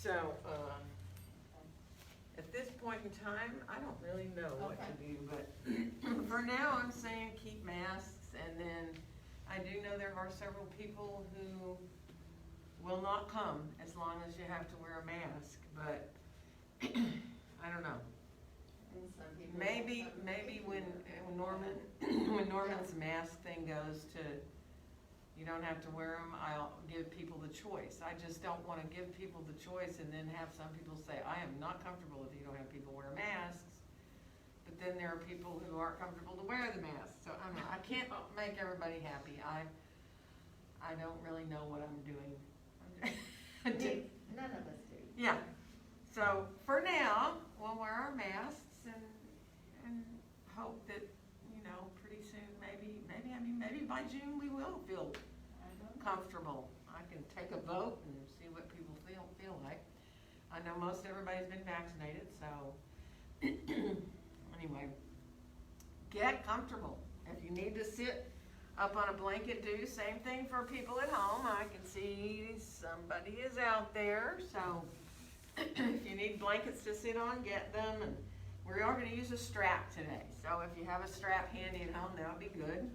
So, at this point in time, I don't really know what to do, but for now, I'm saying keep masks, and then I do know there are several people who will not come as long as you have to wear a mask, but I don't know. And some people Maybe when Norman's mask thing goes to, you don't have to wear them, I'll give people the choice. I just don't want to give people the choice and then have some people say, I am not comfortable if you don't have people wear masks. But then there are people who aren't comfortable to wear the mask. So I don't know, I can't make everybody happy. I don't really know what I'm doing. None of us do. Yeah. So for now, we'll wear our masks and hope that, you know, pretty soon, maybe by June we will feel comfortable. I can take a vote and see what people feel like. I know most everybody's been vaccinated, so anyway, get comfortable. If you need to sit up on a blanket, do same thing for people at home. I can see somebody is out there, so if you need blankets to sit on, get them. And we are going to use a strap today, so if you have a strap handy at home, that would be good.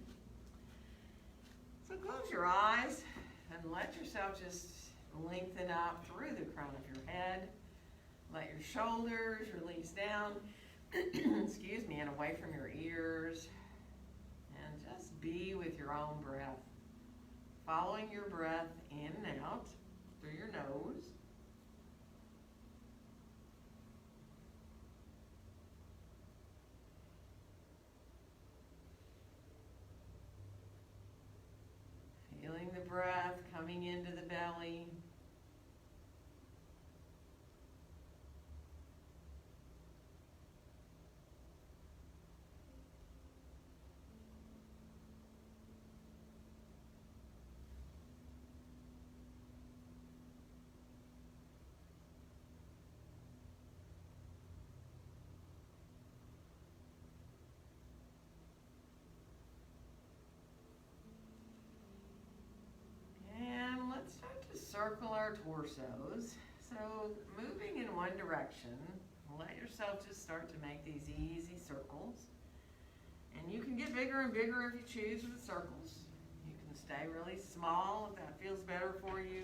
So close your eyes and let yourself just lengthen up through the crown of your head. Let your shoulders release down, excuse me, and away from your ears. And just be with your own breath. Following your breath in and out through your nose. Feeling the breath coming into the belly. Circle our torsos. So moving in one direction, let yourself just start to make these easy circles. And you can get bigger and bigger if you choose with the circles. You can stay really small if that feels better for you.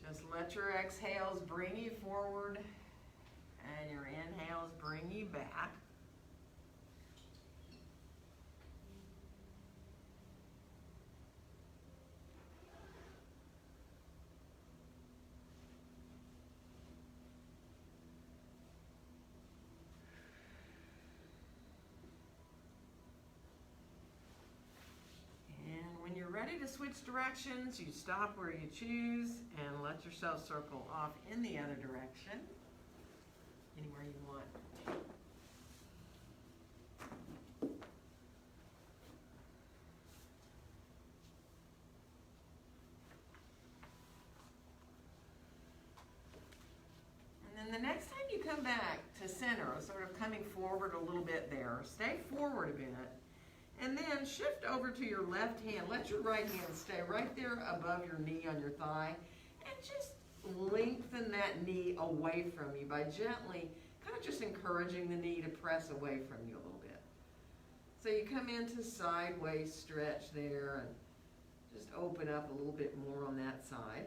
Just let your exhales bring you forward and your inhales bring you back. Ready to switch directions, you stop where you choose and let yourself circle off in the other direction, anywhere you want. And then the next time you come back to center, sort of coming forward a little bit there, stay forward a bit. And then shift over to your left hand. Let your right hand stay right there above your knee on your thigh. And just lengthen that knee away from you by gently, kind of just encouraging the knee to press away from you a little bit. So you come into sideways stretch there and just open up a little bit more on that side.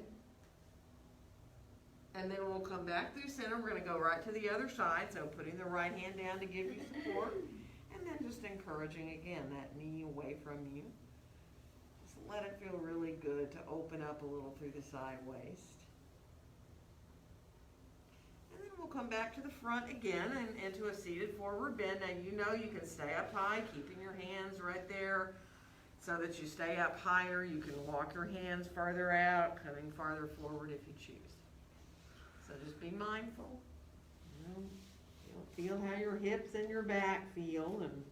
And then we'll come back through center. We're going to go right to the other side. So putting the right hand down to give you support. And then just encouraging, again, that knee away from you. Just let it feel really good to open up a little through the side waist. And then we'll come back to the front again and into a seated forward bend. Now you know you can stay up high, keeping your hands right there so that you stay up higher. You can walk your hands farther out, coming farther forward if you choose. So just be mindful. Feel how your hips and your back feel, and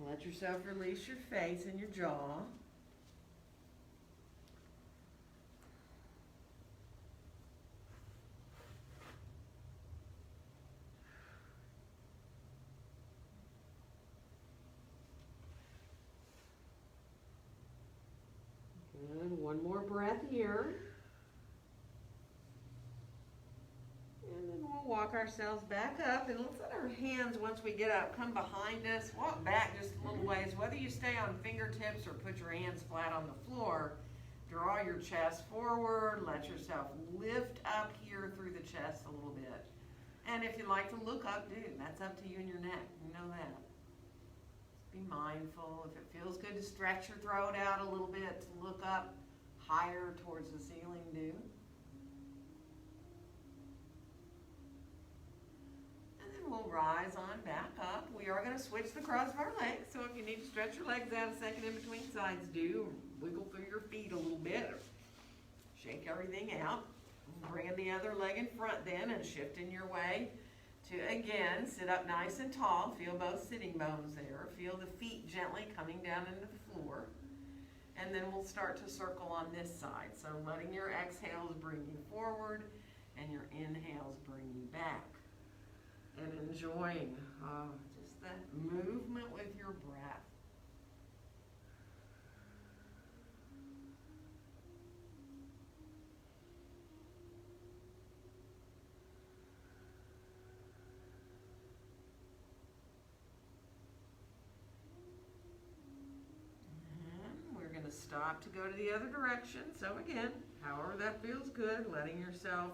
let yourself release your face and your jaw. Good. One more breath here. we'll walk ourselves back up, and let's let our hands, once we get up, come behind us, walk back just a little ways. Whether you stay on fingertips or put your hands flat on the floor, draw your chest forward, let yourself lift up here through the chest a little bit. And if you like to look up, dude, that's up to you and your neck. You know that. Be mindful. If it feels good to stretch your throat out a little bit, to look up higher towards the ceiling, do. And then we'll rise on back up. We are going to switch the cross of our legs. So if you need to stretch your legs out a second in between sides, do. Wiggle through your feet a little bit. Or shake everything out. Bring the other leg in front then and shifting your way to, again, sit up nice and tall. Feel both sitting bones there. Feel the feet gently coming down into the floor. And then we'll start to circle on this side. So letting your exhales bring you forward and your inhales bring you back. And enjoying just that movement with your breath. Stop to go to the other direction. So again, however that feels good, letting yourself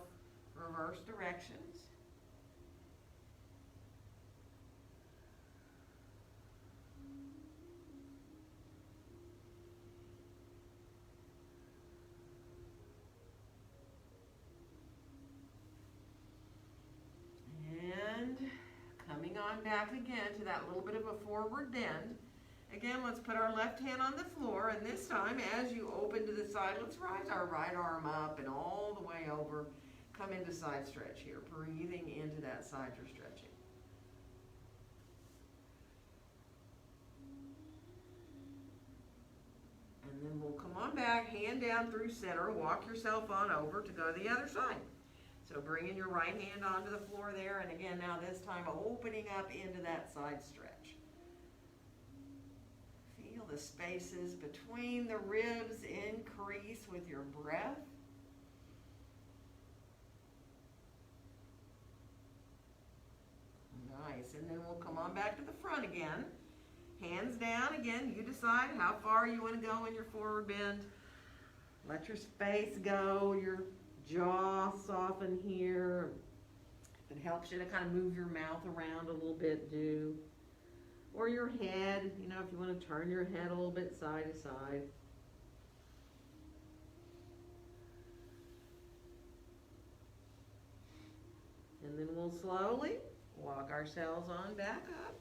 reverse directions. And coming on back again to that little bit of a forward bend. Again, let's put our left hand on the floor, and this time, as you open to the side, let's rise our right arm up and all the way over. Come into side stretch here, breathing into that side you're stretching. And then we'll come on back, hand down through center, walk yourself on over to go to the other side. So bringing your right hand onto the floor there, and again, now this time opening up into that side stretch. The spaces between the ribs increase with your breath. Nice. And then we'll come on back to the front again. Hands down again. You decide how far you want to go in your forward bend. Let your space go, your jaw soften here. If it helps you to kind of move your mouth around a little bit, do. Or your head, you know, if you want to turn your head a little bit side to side. And then we'll slowly walk ourselves on back up.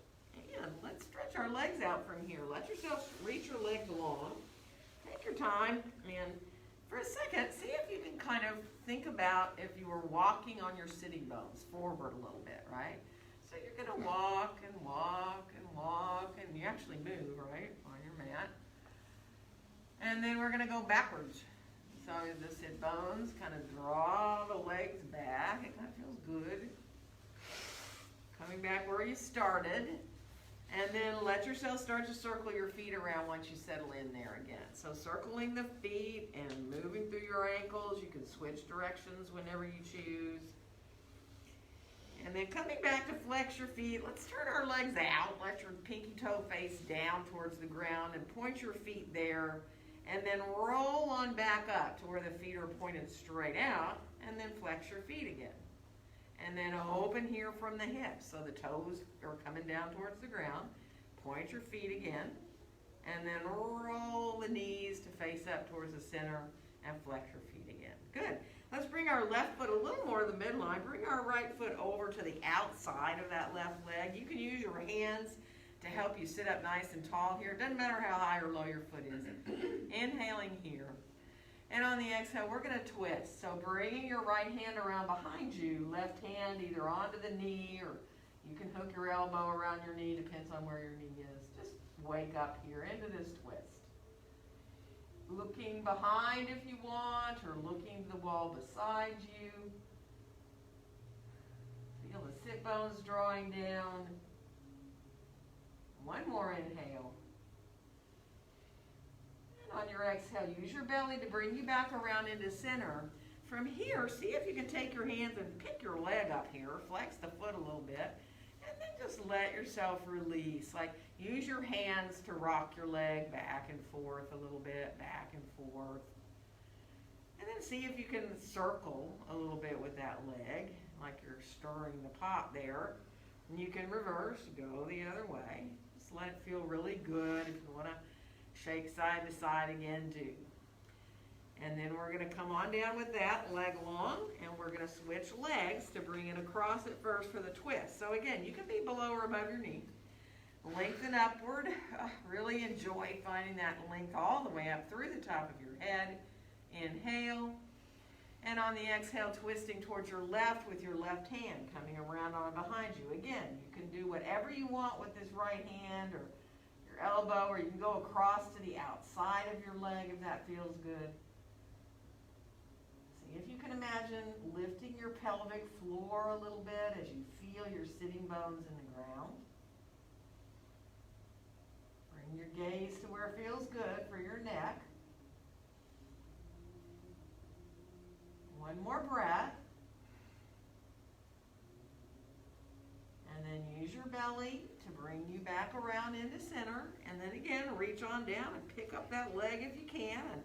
And let's stretch our legs out from here. Let yourself reach your legs along. Take your time and for a second, see if you can kind of think about if you were walking on your sitting bones forward a little bit, right? So you're going to walk and walk and walk, and you actually move, right, on your mat. And then we're going to go backwards. So the sit bones, kind of draw the legs back. It kind of feels good. Coming back where you started. And then let yourself start to circle your feet around once you settle in there again. So circling the feet and moving through your ankles. You can switch directions whenever you choose. And then coming back to flex your feet, let's turn our legs out. Let your pinky toe face down towards the ground and point your feet there. And then roll on back up to where the feet are pointed straight out. And then flex your feet again. And then open here from the hips. So the toes are coming down towards the ground. Point your feet again. And then roll the knees to face up towards the center and flex your feet again. Good. Let's bring our left foot a little more to the midline. Bring our right foot over to the outside of that left leg. You can use your hands to help you sit up nice and tall here. It doesn't matter how high or low your foot is. Inhaling here. And on the exhale, we're going to twist. So bringing your right hand around behind you, left hand either onto the knee or you can hook your elbow around your knee, depends on where your knee is. Just wake up here into this twist. Looking behind if you want, or looking to the wall beside you. Feel the sit bones drawing down. One more inhale. And on your exhale, use your belly to bring you back around into center. from here, see if you can take your hands and pick your leg up here, flex the foot a little bit, and then just let yourself release. Like, use your hands to rock your leg back and forth a little bit, back and forth. And then see if you can circle a little bit with that leg, like you're stirring the pot there. And you can reverse, go the other way. Just let it feel really good. If you want to shake side to side again, do. And then we're going to come on down with that leg long, and we're going to switch legs to bring it across at first for the twist. So again, you can be below or above your knee. Lengthen upward. Really enjoy finding that length all the way up through the top of your head. Inhale. And on the exhale, twisting towards your left with your left hand coming around on behind you. Again, you can do whatever you want with this right hand or your elbow, or you can go across to the outside of your leg if that feels good. See if you can imagine lifting your pelvic floor a little bit as you feel your sitting bones in the ground. Bring your gaze to where it feels good for your neck. One more breath. And then use your belly to bring you back around into center. And then again, reach on down and pick up that leg if you can. And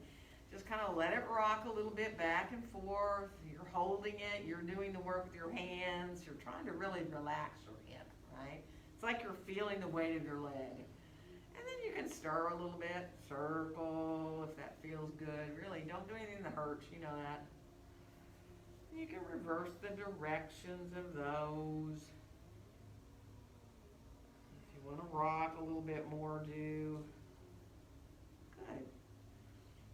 just kind of let it rock a little bit back and forth. You're holding it. You're doing the work with your hands. You're trying to really relax your hip, right? It's like you're feeling the weight of your leg. And then you can stir a little bit. Circle if that feels good. Really, don't do anything that hurts. You know that. You can reverse the directions of those. If you want to rock a little bit more, do. Good.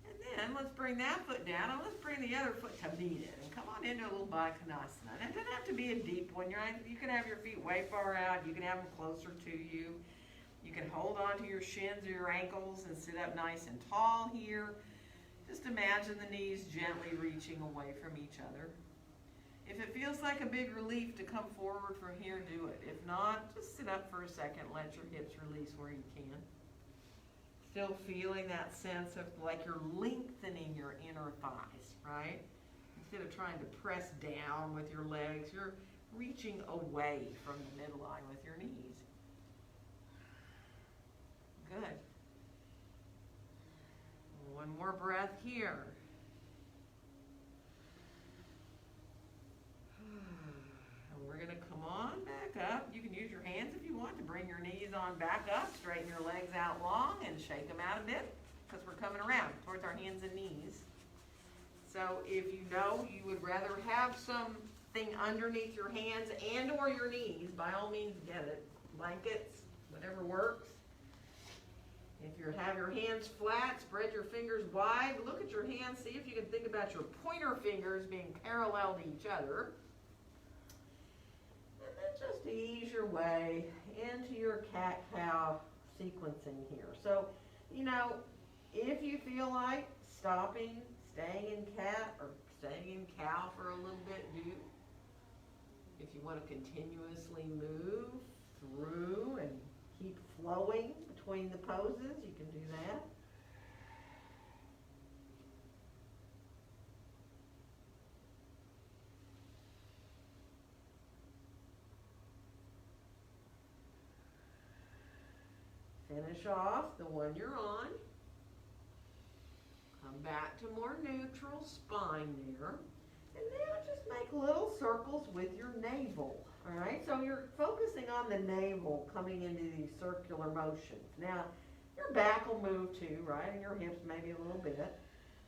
And then let's bring that foot down and let's bring the other foot to meet it. And come on into a little Baddha-Konasana. And it doesn't have to be a deep one. You can have your feet way far out. You can have them closer to you. You can hold on to your shins or your ankles and sit up nice and tall here. Just imagine the knees gently reaching away from each other. If it feels like a big relief to come forward from here, do it. If not, just sit up for a second, let your hips release where you can. Still feeling that sense of like you're lengthening your inner thighs, right? Instead of trying to press down with your legs, you're reaching away from the midline with your knees. Good. One more breath here. And we're going to come on back up. You can use your hands if you want to bring your knees on back up, straighten your legs out long, and shake them out a bit because we're coming around towards our hands and knees. So if you know you would rather have something underneath your hands and or your knees, by all means get it. Blankets, whatever works. If you have your hands flat, spread your fingers wide. Look at your hands. See if you can think about your pointer fingers being parallel to each other. And then just ease your way into your cat-cow sequencing here. So, you know, if you feel like stopping, staying in cat or staying in cow for a little bit, do. If you want to continuously move through and keep flowing between the poses, you can do that. Finish off the one you're on. Come back to more neutral spine there. And now just make little circles with your navel. All right, so you're focusing on the navel coming into these circular motions. Now, your back will move too, right? And your hips maybe a little bit.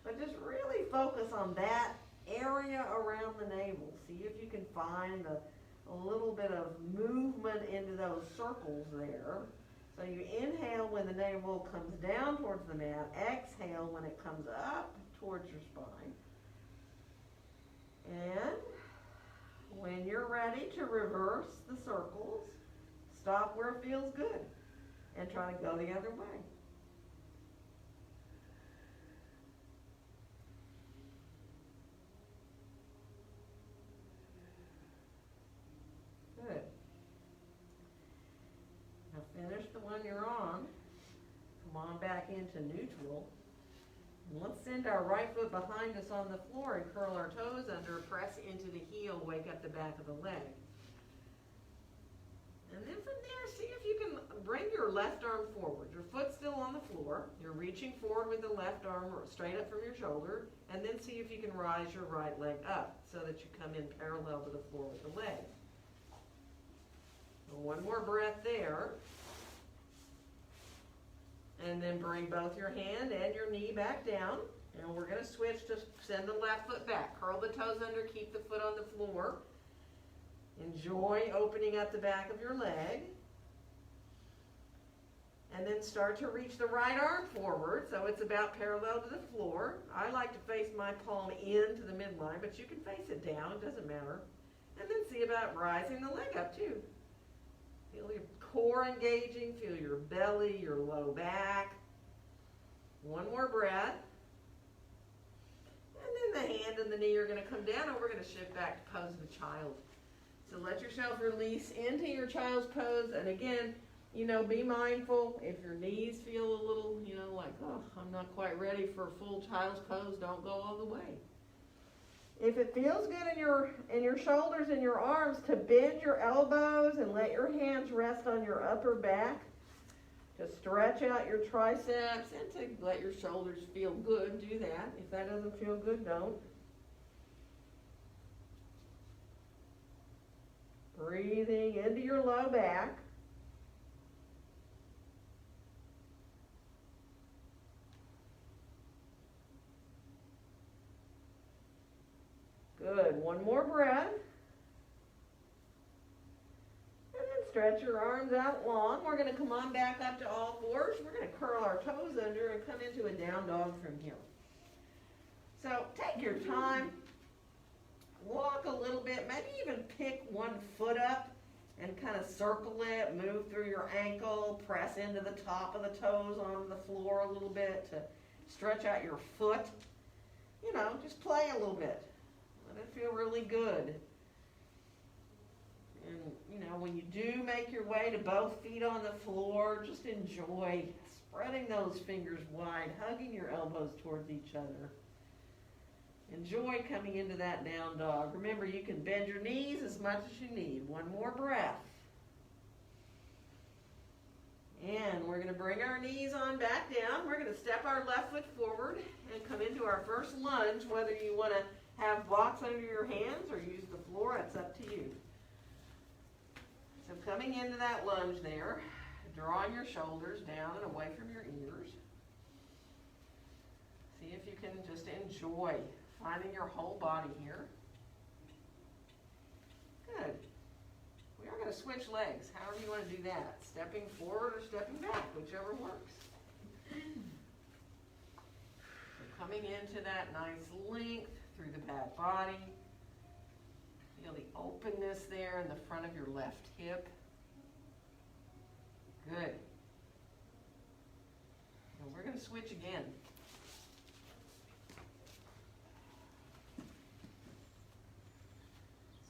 But just really focus on that area around the navel. See if you can find a little bit of movement into those circles there. So you inhale when the navel comes down towards the mat. Exhale when it comes up towards your spine. And when you're ready to reverse the circles, stop where it feels good and try to go the other way. Good. Now finish the one you're on. Come on back into neutral. Let's send our right foot behind us on the floor and curl our toes under, press into the heel, wake up the back of the leg. And then from there, see if you can bring your left arm forward. Your foot's still on the floor. You're reaching forward with the left arm straight up from your shoulder. And then see if you can rise your right leg up so that you come in parallel to the floor with the leg. So one more breath there. And then bring both your hand and your knee back down. And we're going to switch to send the left foot back. Curl the toes under, keep the foot on the floor. Enjoy opening up the back of your leg. And then start to reach the right arm forward so it's about parallel to the floor. I like to face my palm into the midline, but you can face it down, it doesn't matter. And then see about rising the leg up too. Feel your core engaging, feel your belly, your low back. One more breath. And then the hand and the knee are going to come down and we're going to shift back to pose of a child. So let yourself release into your child's pose. And again, you know, be mindful. If your knees feel a little, you know, like, oh, I'm not quite ready for a full child's pose, don't go all the way. If it feels good in your shoulders and your arms, to bend your elbows and let your hands rest on your upper back, to stretch out your triceps and to let your shoulders feel good, do that. If that doesn't feel good, don't. Breathing into your low back. Good. One more breath. And then stretch your arms out long. We're going to come on back up to all fours. We're going to curl our toes under and come into a down dog from here. So take your time. Walk a little bit. Maybe even pick one foot up and kind of circle it. Move through your ankle. Press into the top of the toes onto the floor a little bit to stretch out your foot. You know, just play a little bit. Let it feel really good. And, you know, when you do make your way to both feet on the floor, just enjoy spreading those fingers wide, hugging your elbows towards each other. Enjoy coming into that down dog. Remember, you can bend your knees as much as you need. One more breath. And we're going to bring our knees on back down. We're going to step our left foot forward and come into our first lunge, whether you want to have blocks under your hands or use the floor, that's up to you. So coming into that lunge there, drawing your shoulders down and away from your ears. See if you can just enjoy finding your whole body here. Good. We are going to switch legs, however you want to do that. Stepping forward or stepping back, whichever works. So coming into that nice length through the back body. Feel the openness there in the front of your left hip. Good. And we're going to switch again.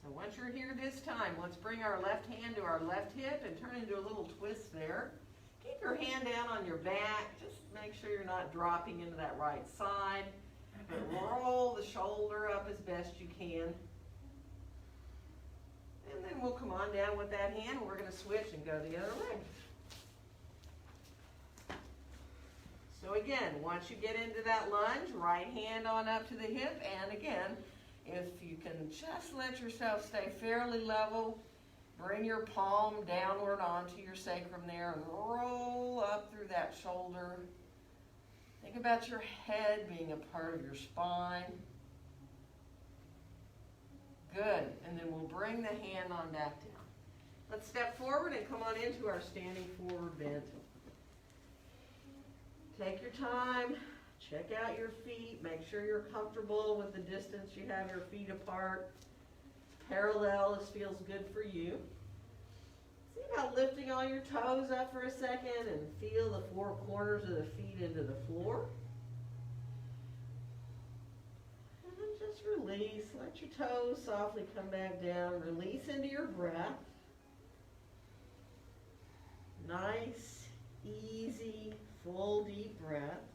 So once you're here this time, let's bring our left hand to our left hip and turn into a little twist there. Keep your hand down on your back. Just make sure you're not dropping into that right side. Roll the shoulder up as best you can. And then we'll come on down with that hand. We're going to switch and go the other way. So again, once you get into that lunge, right hand on up to the hip. And again, if you can just let yourself stay fairly level, bring your palm downward onto your sacrum there and roll up through that shoulder. Think about your head being a part of your spine. Good. And then we'll bring the hand on back down. Let's step forward and come on into our standing forward bend. Take your time. Check out your feet. Make sure you're comfortable with the distance you have your feet apart. Parallel, this feels good for you. See about lifting all your toes up for a second and feel the four corners of the feet into the floor. And then just release. Let your toes softly come back down. Release into your breath. Nice, easy, full deep breaths.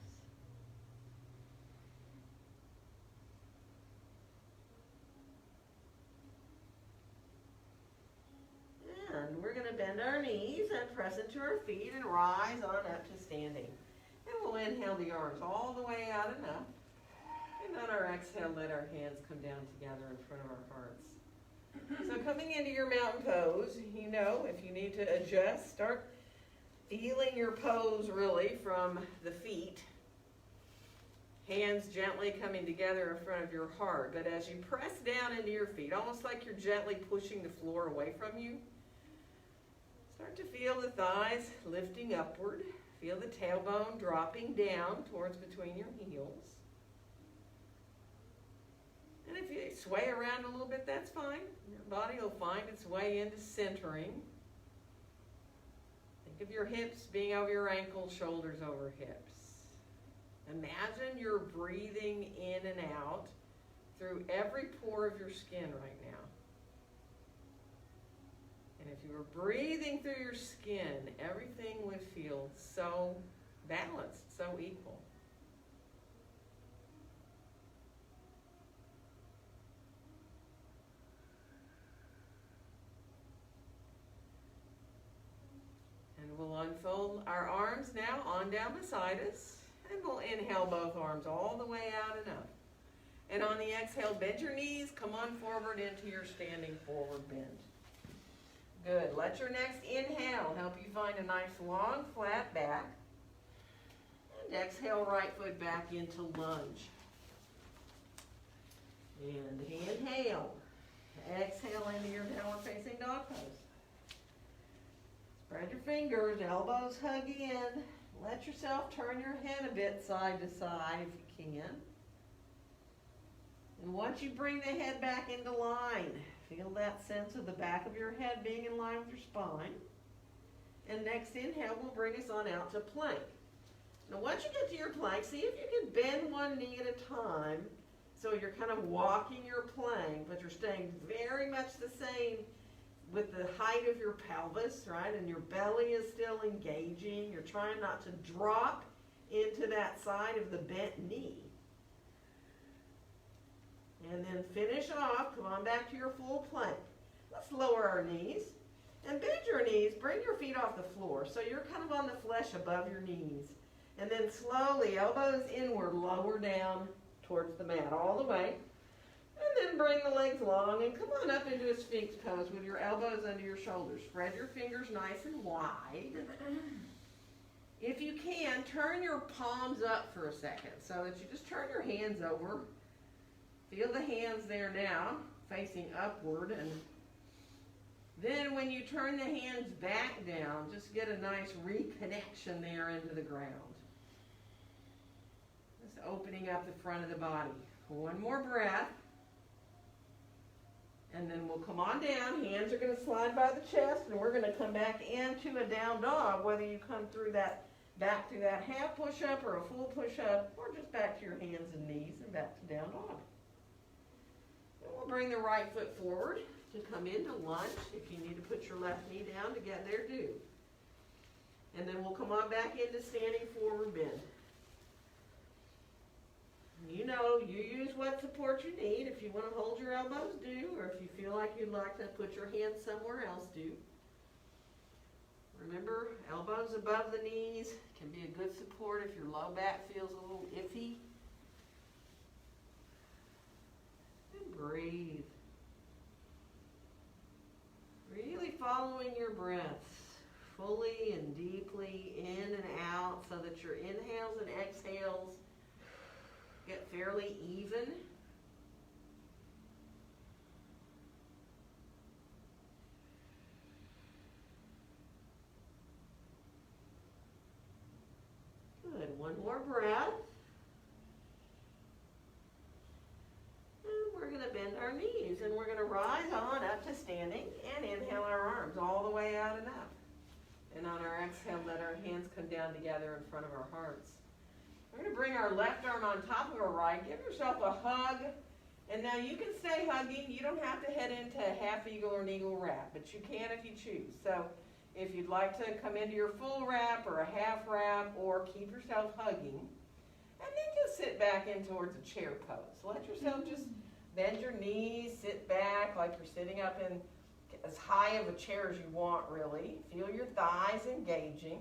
press into our feet and rise on up to standing. And we'll inhale the arms all the way out and up. And on our exhale, let our hands come down together in front of our hearts. So coming into your mountain pose, you know, if you need to adjust, start feeling your pose really from the feet. Hands gently coming together in front of your heart. But as you press down into your feet, almost like you're gently pushing the floor away from you, start to feel the thighs lifting upward. Feel the tailbone dropping down towards between your heels. And if you sway around a little bit, that's fine. Your body will find its way into centering. Think of your hips being over your ankles, shoulders over hips. Imagine you're breathing in and out through every pore of your skin right now. And if you were breathing through your skin, everything would feel so balanced, so equal. And we'll unfold our arms now on down beside us. And we'll inhale both arms all the way out and up. And on the exhale, bend your knees, come on forward into your standing forward bend. Good. Let your next inhale help you find a nice long flat back. And exhale, right foot back into lunge. And inhale. Exhale into your downward facing dog pose. Spread your fingers, elbows hug in. Let yourself turn your head a bit side to side if you can. And once you bring the head back into line, feel that sense of the back of your head being in line with your spine. And next inhale will bring us on out to plank. Now once you get to your plank, see if you can bend one knee at a time so you're kind of walking your plank, but you're staying very much the same with the height of your pelvis, right? And your belly is still engaging. You're trying not to drop into that side of the bent knee. And then finish off, come on back to your full plank. Let's lower our knees. And bend your knees, bring your feet off the floor so you're kind of on the flesh above your knees. And then slowly, elbows inward, lower down towards the mat all the way. And then bring the legs long and come on up into a Sphinx pose with your elbows under your shoulders. Spread your fingers nice and wide. If you can, turn your palms up for a second so that you just turn your hands over. Feel the hands there now, facing upward. And then when you turn the hands back down, just get a nice reconnection there into the ground. Just opening up the front of the body. One more breath. And then we'll come on down. Hands are going to slide by the chest, and we're going to come back into a down dog, whether you come through that, back to that half push-up or a full push-up, or just back to your hands and knees and back to down dog. And we'll bring the right foot forward to come into lunge. If you need to put your left knee down to get there, do. And then we'll come on back into standing forward bend. You know, you use what support you need. If you want to hold your elbows, do. Or if you feel like you'd like to put your hands somewhere else, do. Remember, elbows above the knees can be a good support if your low back feels a little iffy. And breathe. Really following your breaths fully and deeply in and out so that your inhales and exhales get fairly even. Good. One more breath. And we're going to bend our knees and we're going to rise on up to standing and inhale our arms all the way out and up. And on our exhale, let our hands come down together in front of our hearts. We're going to bring our left arm on top of our right. Give yourself a hug. And now you can stay hugging. You don't have to head into a half eagle or an eagle wrap, but you can if you choose. So if you'd like to come into your full wrap or a half wrap or keep yourself hugging, and then just sit back in towards a chair pose. Let yourself just bend your knees, sit back like you're sitting up in as high of a chair as you want, really. Feel your thighs engaging.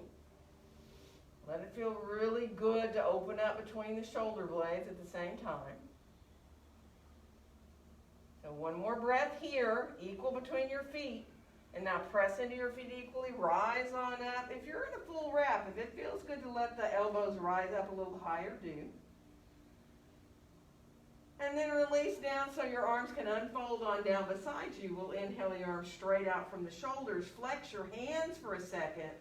Let it feel really good to open up between the shoulder blades at the same time. So one more breath here, equal between your feet. And now press into your feet equally, rise on up. If you're in a full wrap, if it feels good to let the elbows rise up a little higher, do. And then release down so your arms can unfold on down beside you. We'll inhale the arms straight out from the shoulders. Flex your hands for a second.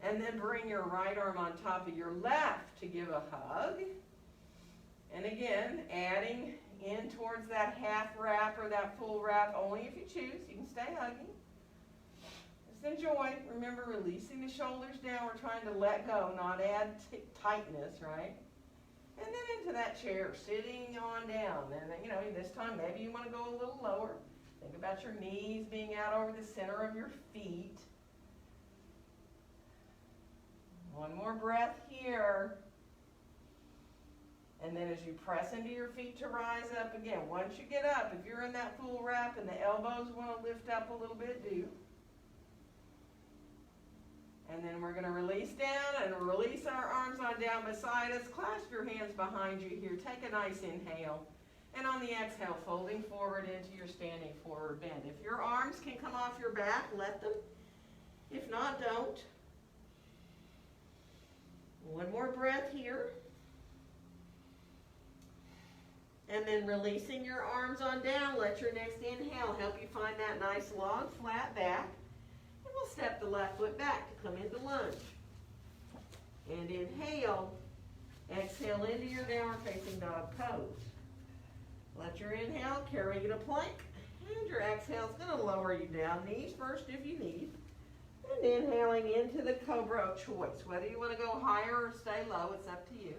And then bring your right arm on top of your left to give a hug. And again, adding in towards that half wrap or that full wrap, only if you choose. You can stay hugging. Just enjoy. Remember, releasing the shoulders down. We're trying to let go, not add tightness, right? And then into that chair, sitting on down. And this time maybe you want to go a little lower. Think about your knees being out over the center of your feet. One more breath here. And then as you press into your feet to rise up again, once you get up, if you're in that full wrap and the elbows want to lift up a little bit, do. And then we're going to release down and release our arms on down beside us. Clasp your hands behind you here. Take a nice inhale. And on the exhale, folding forward into your standing forward bend. If your arms can come off your back, let them. If not, don't. One more breath here. And then releasing your arms on down, let your next inhale help you find that nice long flat back. And we'll step the left foot back to come into lunge. And inhale, exhale into your downward facing dog pose. Let your inhale carry you to plank. And your exhale is going to lower you down. Knees first if you need. And inhaling into the cobra of choice. Whether you want to go higher or stay low, it's up to you.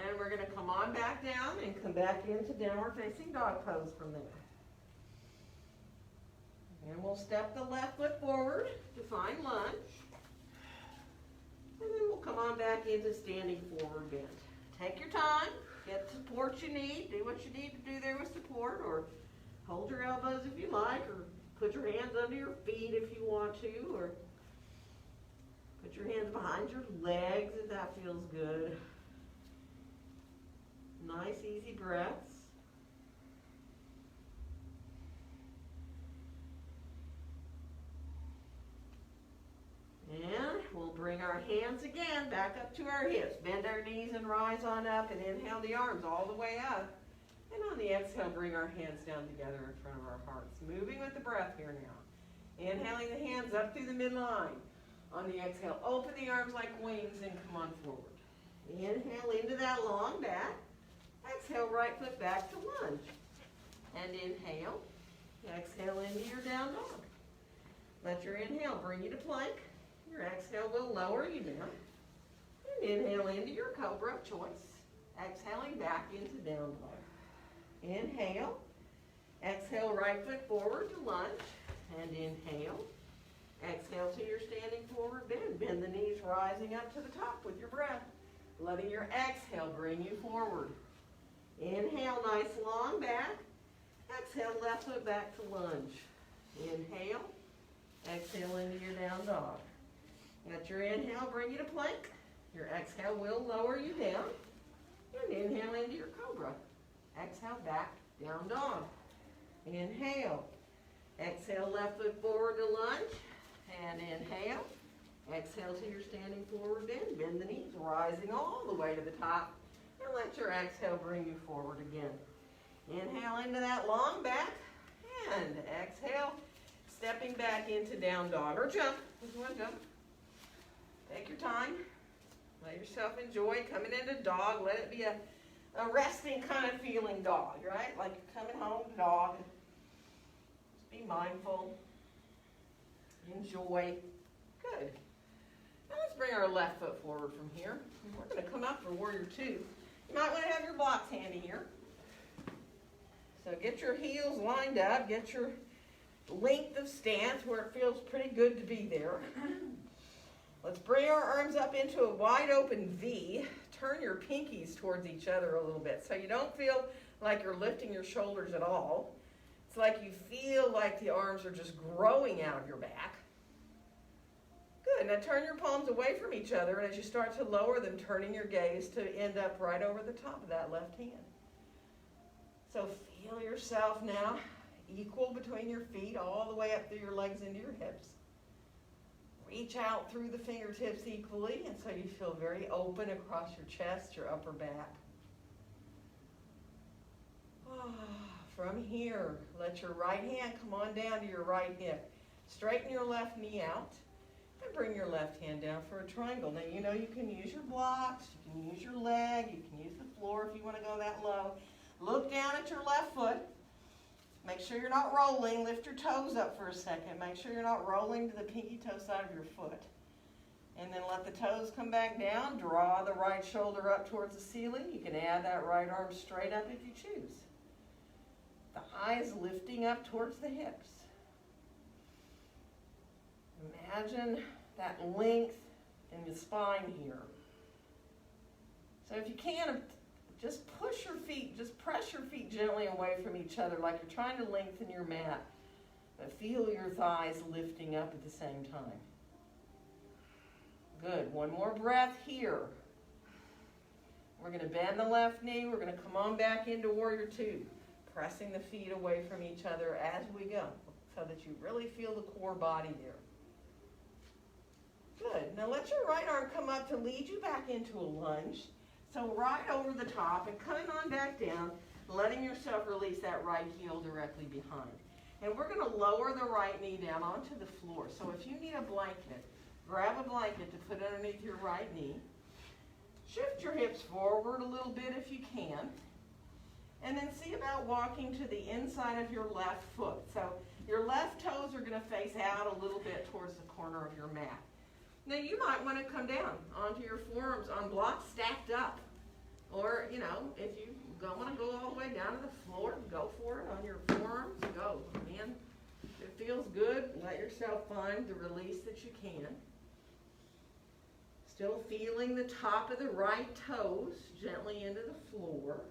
And we're going to come on back down and come back into downward facing dog pose from there. And we'll step the left foot forward to find lunge. And then we'll come on back into standing forward bend. Take your time. Get the support you need. Do what you need to do there with support, or hold your elbows if you like, or put your hands under your feet if you want to, or put your hands behind your legs if that feels good. Nice, easy breaths. And we'll bring our hands again back up to our hips. Bend our knees and rise on up, and inhale the arms all the way up. And on the exhale, bring our hands down together in front of our hearts. Moving with the breath here now. Inhaling the hands up through the midline. On the exhale, open the arms like wings and come on forward. Inhale into that long back. Exhale, right foot back to lunge. And inhale. Exhale into your down dog. Let your inhale bring you to plank. Your exhale will lower you down. And inhale into your cobra of choice. Exhaling back into down dog. Inhale. Exhale, right foot forward to lunge. And inhale. Exhale to your standing forward bend. Bend the knees rising up to the top with your breath. Letting your exhale bring you forward. Inhale, nice long back. Exhale, left foot back to lunge. Inhale. Exhale into your down dog. Let your inhale bring you to plank. Your exhale will lower you down. And inhale into your cobra. Exhale, back, down dog. Inhale. Exhale, left foot forward to lunge. And inhale. Exhale to your standing forward bend. Bend the knees, rising all the way to the top. And let your exhale bring you forward again. Inhale into that long back. And exhale, stepping back into down dog. Or jump, if you want to jump. Take your time. Let yourself enjoy coming into dog. Let it be a resting kind of feeling dog, right? Like you're coming home to dog. Just be mindful. Enjoy. Good. Now let's bring our left foot forward from here. We're going to come up for warrior two. You might want to have your blocks handy here. So get your heels lined up. Get your length of stance where it feels pretty good to be there. Let's bring our arms up into a wide open V. Turn your pinkies towards each other a little bit so you don't feel like you're lifting your shoulders at all. It's like you feel like the arms are just growing out of your back. Good. Now turn your palms away from each other, and as you start to lower them, turning your gaze to end up right over the top of that left hand. So feel yourself now equal between your feet, all the way up through your legs into your hips. Reach out through the fingertips equally, and so you feel very open across your chest, your upper back. From here, let your right hand come on down to your right hip. Straighten your left knee out, and bring your left hand down for a triangle. Now, you know you can use your blocks, you can use your leg, you can use the floor if you want to go that low. Look down at your left foot. Make sure you're not rolling. Lift your toes up for a second. Make sure you're not rolling to the pinky toe side of your foot. And then let the toes come back down. Draw the right shoulder up towards the ceiling. You can add that right arm straight up if you choose. The eyes lifting up towards the hips. Imagine that length in the spine here. So if you can, just push your feet, just press your feet gently away from each other like you're trying to lengthen your mat, but feel your thighs lifting up at the same time. Good. One more breath here. We're going to bend the left knee. We're going to come on back into Warrior Two, pressing the feet away from each other as we go so that you really feel the core body there. Good. Now let your right arm come up to lead you back into a lunge. So right over the top and coming on back down, letting yourself release that right heel directly behind. And we're going to lower the right knee down onto the floor. So if you need a blanket, grab a blanket to put underneath your right knee. Shift your hips forward a little bit if you can. And then see about walking to the inside of your left foot. So your left toes are going to face out a little bit towards the corner of your mat. Now you might want to come down onto your forearms on blocks stacked up. Or, you know, if you don't want to go all the way down to the floor, go for it on your forearms. Go. Man, if it feels good, let yourself find the release that you can. Still feeling the top of the right toes gently into the floor.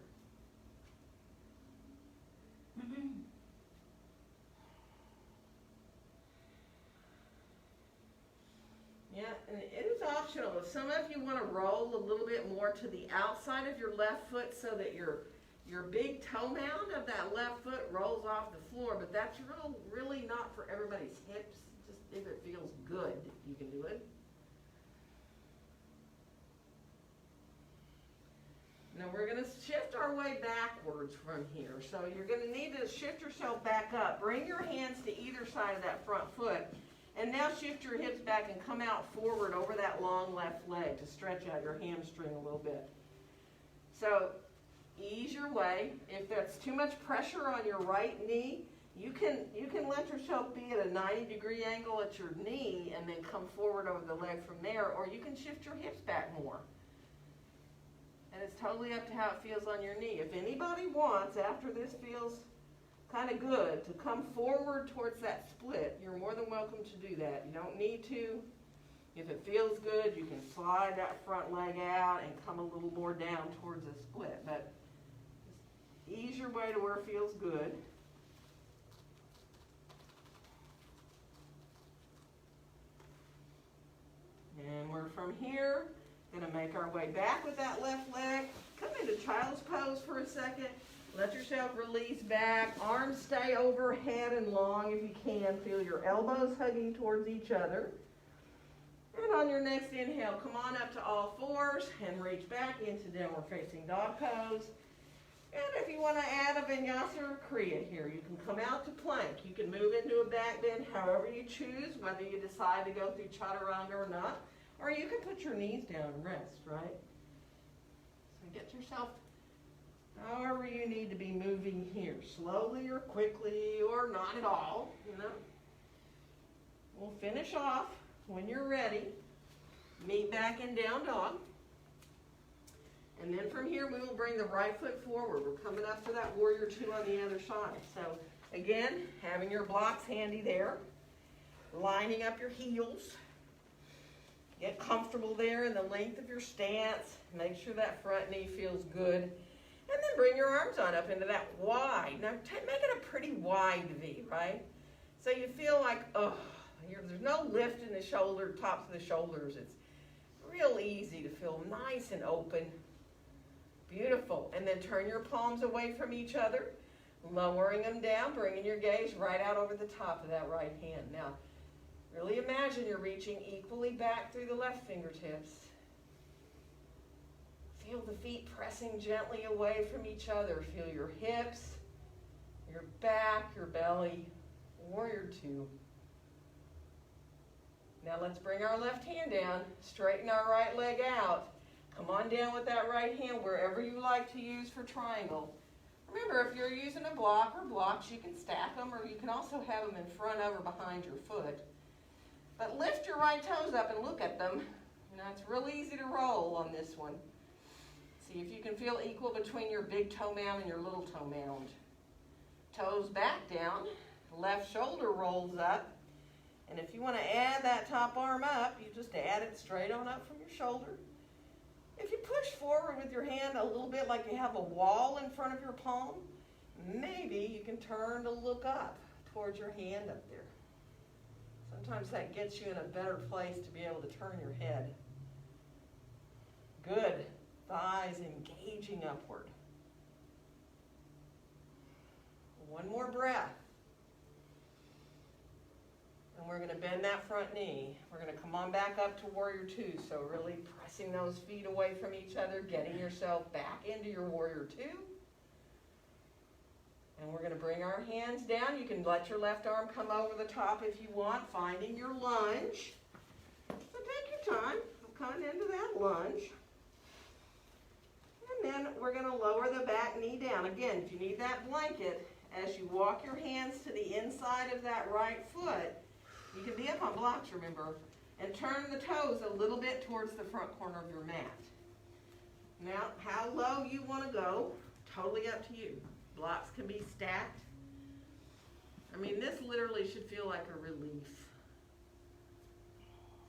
Yeah, and it is optional. If some of you want to roll a little bit more to the outside of your left foot so that your big toe mound of that left foot rolls off the floor, but that's really not for everybody's hips. Just if it feels good, you can do it. Now we're going to shift our way backwards from here. So you're going to need to shift yourself back up. Bring your hands to either side of that front foot. And now shift your hips back and come out forward over that long left leg to stretch out your hamstring a little bit. So ease your way. If that's too much pressure on your right knee, you can let yourself be at a 90-degree angle at your knee and then come forward over the leg from there, or you can shift your hips back more. And it's totally up to how it feels on your knee. If anybody wants, after this feels kind of good, to come forward towards that split, you're more than welcome to do that. You don't need to. If it feels good, you can slide that front leg out and come a little more down towards the split. But just ease your way to where it feels good. And we're from here going to make our way back with that left leg. Come into child's pose for a second. Let yourself release back. Arms stay overhead and long if you can. Feel your elbows hugging towards each other. And on your next inhale, come on up to all fours and reach back into downward facing dog pose. And if you want to add a vinyasa or kriya here, you can come out to plank. You can move into a back bend however you choose, whether you decide to go through chaturanga or not. Or you can put your knees down and rest, right? So get yourself however you need to be moving here, slowly or quickly or not at all, you know. We'll finish off when you're ready. Meet back in down dog. And then from here we will bring the right foot forward. We're coming up for that warrior two on the other side. So again, having your blocks handy there, lining up your heels. Get comfortable there in the length of your stance. Make sure that front knee feels good. And then bring your arms on up into that wide. Now make it a pretty wide V, right? So you feel like, oh, there's no lift in the shoulder, tops of the shoulders. It's real easy to feel nice and open. Beautiful. And then turn your palms away from each other, lowering them down, bringing your gaze right out over the top of that right hand. Now, really imagine you're reaching equally back through the left fingertips. Feel the feet pressing gently away from each other. Feel your hips, your back, your belly. Warrior two. Now let's bring our left hand down, straighten our right leg out. Come on down with that right hand wherever you like to use for triangle. Remember, if you're using a block or blocks, you can stack them, or you can also have them in front of or behind your foot. But lift your right toes up and look at them. You know, it's real easy to roll on this one. See if you can feel equal between your big toe mound and your little toe mound. Toes back down, left shoulder rolls up. And if you want to add that top arm up, you just add it straight on up from your shoulder. If you push forward with your hand a little bit like you have a wall in front of your palm, maybe you can turn to look up towards your hand up there. Sometimes that gets you in a better place to be able to turn your head. Good. Thighs engaging upward. One more breath. And we're going to bend that front knee. We're going to come on back up to warrior two. So really pressing those feet away from each other, getting yourself back into your warrior two. And we're going to bring our hands down. You can let your left arm come over the top if you want, finding your lunge. So take your time. Come into that lunge. And then we're going to lower the back knee down. Again, if you need that blanket, as you walk your hands to the inside of that right foot, you can be up on blocks, remember, and turn the toes a little bit towards the front corner of your mat. Now, how low you want to go, totally up to you. Blocks can be stacked. I mean, this literally should feel like a relief.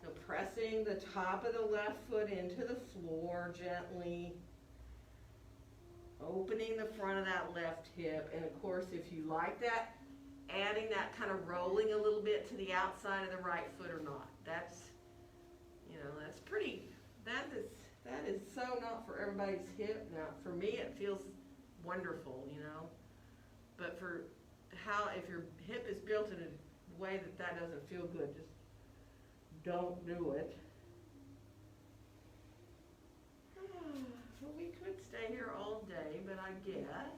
So pressing the top of the left foot into the floor gently. Opening the front of that left hip. And of course, if you like that, adding that kind of rolling a little bit to the outside of the right foot or not. That's, you know, that's pretty, that is so not for everybody's hip. Now, for me, it feels wonderful, you know. But for how, if your hip is built in a way that that doesn't feel good, just don't do it. Well, we could stay here all day, but I guess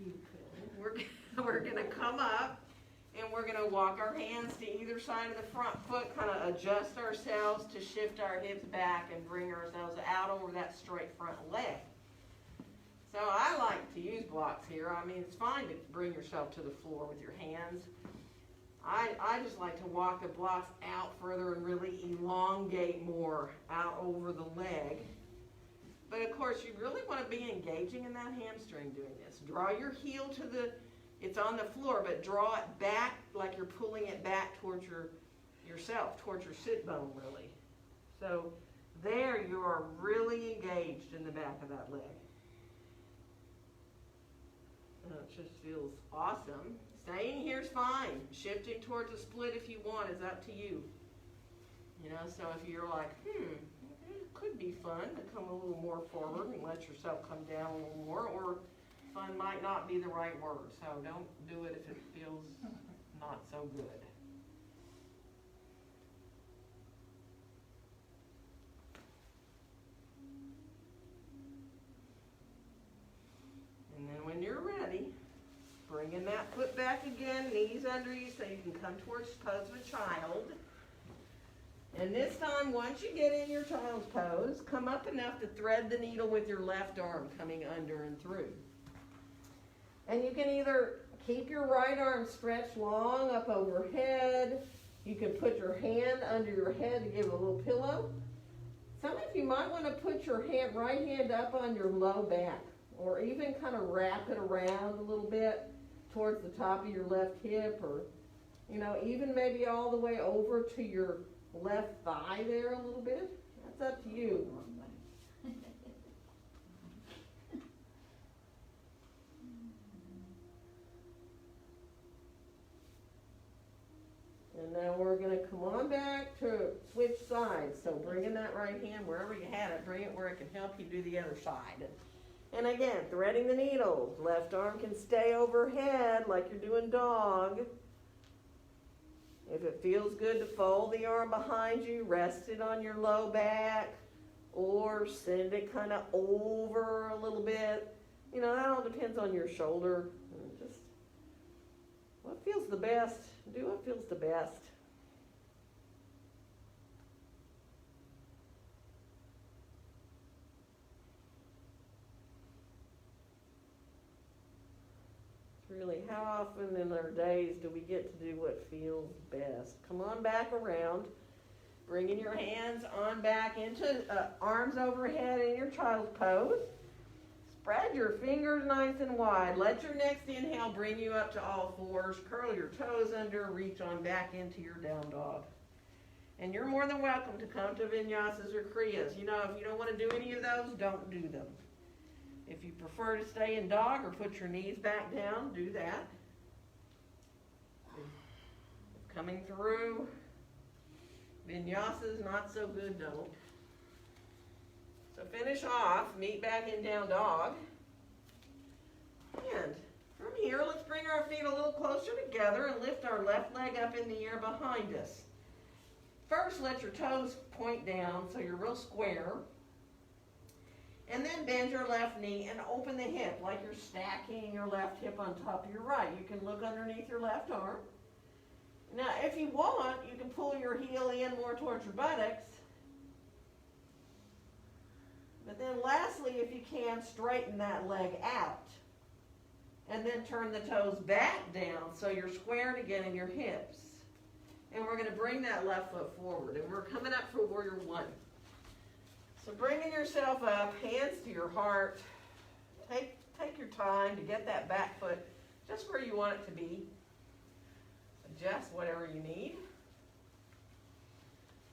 You could. we're going to come up and we're going to walk our hands to either side of the front foot, kind of adjust ourselves to shift our hips back and bring ourselves out over that straight front leg. So I like to use blocks here. I mean, it's fine to bring yourself to the floor with your hands. I just like to walk the blocks out further and really elongate more out over the leg. But of course, you really want to be engaging in that hamstring doing this. Draw your heel to the, it's on the floor, but draw it back like you're pulling it back towards yourself, towards your sit bone really. So there you are really engaged in the back of that leg. And it just feels awesome. Staying here is fine. Shifting towards a split if you want is up to you. You know, so if you're like, it could be fun to come a little more forward and let yourself come down a little more, or fun might not be the right word, so don't do it if it feels not so good. And then when you're ready, bringing that foot back again, knees under you so you can come towards pose of a child. And this time, once you get in your child's pose, come up enough to thread the needle with your left arm coming under and through. And you can either keep your right arm stretched long up overhead. You can put your hand under your head to give a little pillow. Some of you might want to put your right hand up on your low back, or even kind of wrap it around a little bit towards the top of your left hip, or, you know, even maybe all the way over to your left thigh there a little bit. That's up to you. to switch sides. So bringing that right hand wherever you had it, bring it where it can help you do the other side. And again, threading the needle. Left arm can stay overhead like you're doing dog. If it feels good to fold the arm behind you, rest it on your low back, or send it kind of over a little bit. You know, that all depends on your shoulder. Just what feels the best. Do what feels the best. Really, how often in our days do we get to do what feels best? Come on back around, bringing your hands on back into arms overhead in your child's pose. Spread your fingers nice and wide. Let your next inhale bring you up to all fours. Curl your toes under, reach on back into your down dog. And you're more than welcome to come to vinyasas or kriyas. You know, if you don't want to do any of those, don't do them. If you prefer to stay in dog or put your knees back down, do that. Coming through vinyasas, not so good, don't. So finish off, meet back in down dog. And from here, let's bring our feet a little closer together and lift our left leg up in the air behind us. First, let your toes point down so you're real square. And then bend your left knee and open the hip like you're stacking your left hip on top of your right. You can look underneath your left arm. Now, if you want, you can pull your heel in more towards your buttocks. But then lastly, if you can, straighten that leg out. And then turn the toes back down so you're squared again in your hips. And we're going to bring that left foot forward. And we're coming up for warrior one. So bringing yourself up, hands to your heart. Take your time to get that back foot just where you want it to be. Adjust whatever you need.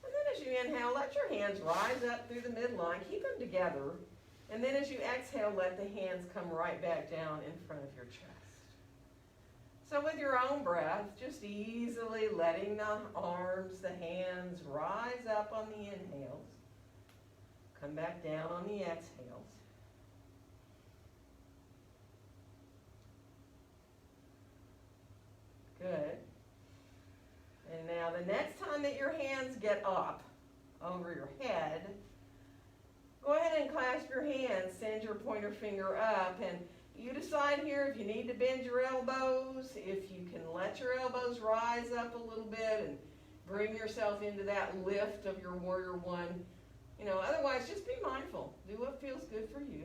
And then as you inhale, let your hands rise up through the midline. Keep them together. And then as you exhale, let the hands come right back down in front of your chest. So with your own breath, just easily letting the arms, the hands rise up on the inhales. Come back down on the exhales. Good. And now the next time that your hands get up over your head, go ahead and clasp your hands, send your pointer finger up, and you decide here if you need to bend your elbows, if you can let your elbows rise up a little bit and bring yourself into that lift of your warrior one. You know, otherwise, just be mindful. Do what feels good for you.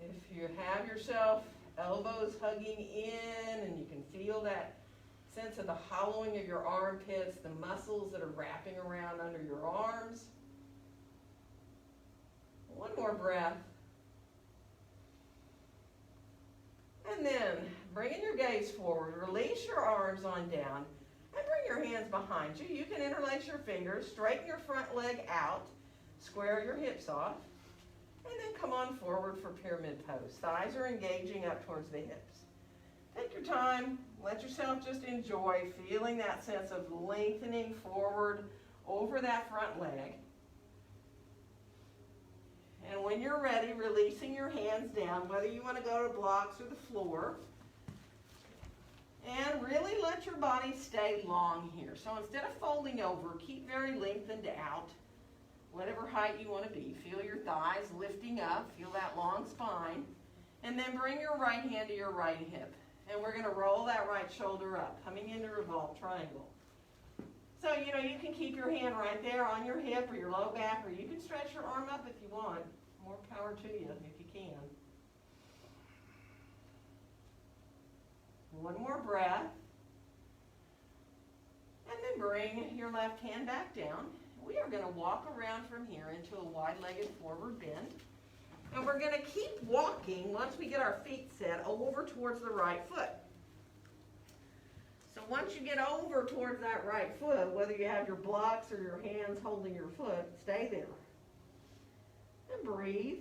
If you have yourself elbows hugging in and you can feel that sense of the hollowing of your armpits, the muscles that are wrapping around under your arms. One more breath. And then, bringing your gaze forward, release your arms on down. And bring your hands behind you. You can interlace your fingers, straighten your front leg out, square your hips off, and then come on forward for pyramid pose. Thighs are engaging up towards the hips. Take your time, let yourself just enjoy feeling that sense of lengthening forward over that front leg. And when you're ready, releasing your hands down, whether you want to go to blocks or the floor. And really let your body stay long here. So instead of folding over, keep very lengthened out, whatever height you want to be. Feel your thighs lifting up, feel that long spine. And then bring your right hand to your right hip. And we're going to roll that right shoulder up, coming into revolve triangle. So, you know, you can keep your hand right there on your hip or your low back, or you can stretch your arm up if you want. More power to you if you can. One more breath. And then bring your left hand back down. We are going to walk around from here into a wide-legged forward bend. And we're going to keep walking once we get our feet set over towards the right foot. So once you get over towards that right foot, whether you have your blocks or your hands holding your foot, stay there. And breathe.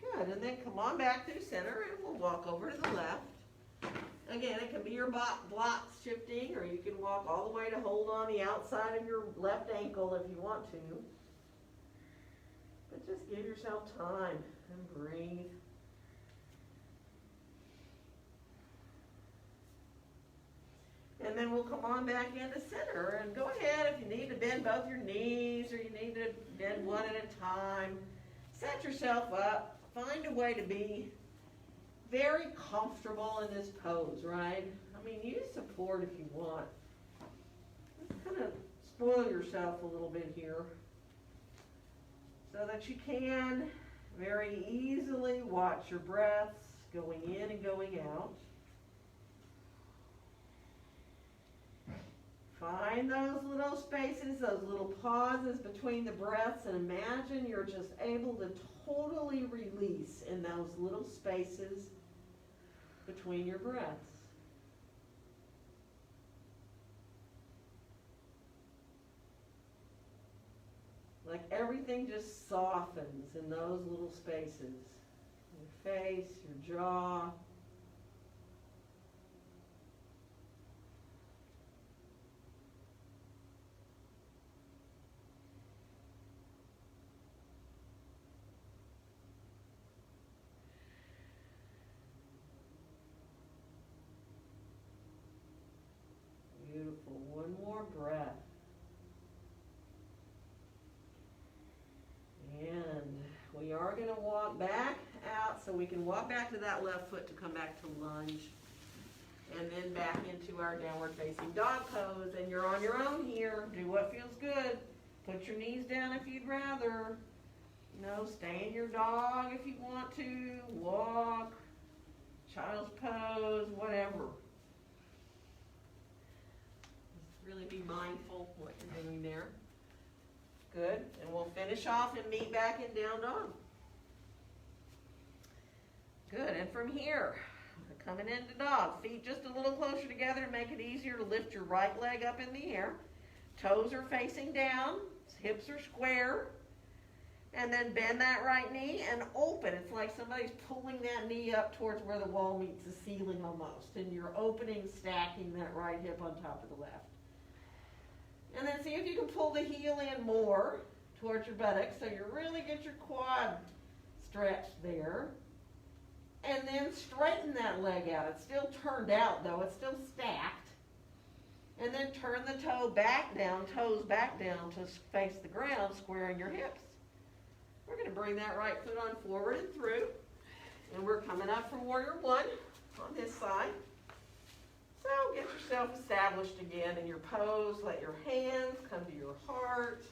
Good, and then come on back through center and we'll walk over to the left. Again, it can be your blocks shifting, or you can walk all the way to hold on the outside of your left ankle if you want to. But just give yourself time and breathe. And then we'll come on back into center, and go ahead if you need to bend both your knees or you need to bend one at a time. Set yourself up. Find a way to be very comfortable in this pose, right? I mean, use support if you want. Just kind of spoil yourself a little bit here so that you can very easily watch your breaths going in and going out. Find those little spaces, those little pauses between the breaths, and imagine you're just able to totally release in those little spaces between your breaths. Like everything just softens in those little spaces. Your face, your jaw. Beautiful. One more breath. And we are going to walk back out, so we can walk back to that left foot to come back to lunge. And then back into our downward facing dog pose. And you're on your own here. Do what feels good. Put your knees down if you'd rather. You know, stay in your dog if you want to. Walk. Child's pose. Whatever. Really be mindful what you're doing there. Good. And we'll finish off and meet back in down dog. Good. And from here, coming into dog, feet just a little closer together to make it easier to lift your right leg up in the air. Toes are facing down. Hips are square. And then bend that right knee and open. It's like somebody's pulling that knee up towards where the wall meets the ceiling almost. And you're opening, stacking that right hip on top of the left. And then see if you can pull the heel in more towards your buttocks so you really get your quad stretched there. And then straighten that leg out. It's still turned out though, it's still stacked. And then turn the toe back down, toes back down to face the ground, squaring your hips. We're going to bring that right foot on forward and through. And we're coming up from warrior one on this side. So get yourself established again in your pose. Let your hands come to your heart.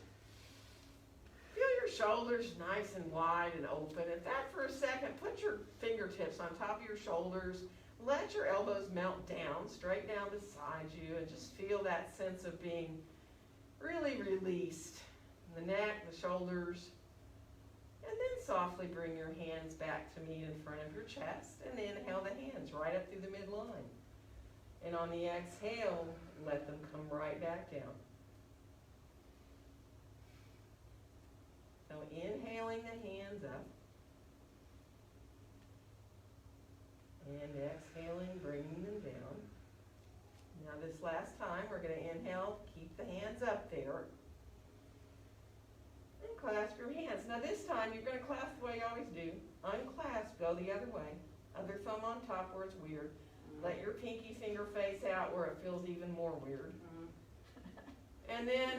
Feel your shoulders nice and wide and open. At that for a second, put your fingertips on top of your shoulders. Let your elbows melt down, straight down beside you, and just feel that sense of being really released. The neck, the shoulders. And then softly bring your hands back to meet in front of your chest. And inhale the hands right up through the midline. And on the exhale, let them come right back down. So inhaling the hands up. And exhaling, bringing them down. Now this last time, we're going to inhale, keep the hands up there. And clasp your hands. Now this time, you're going to clasp the way you always do. Unclasp, go the other way. Other thumb on top where it's weird. Let your pinky finger face out where it feels even more weird. And then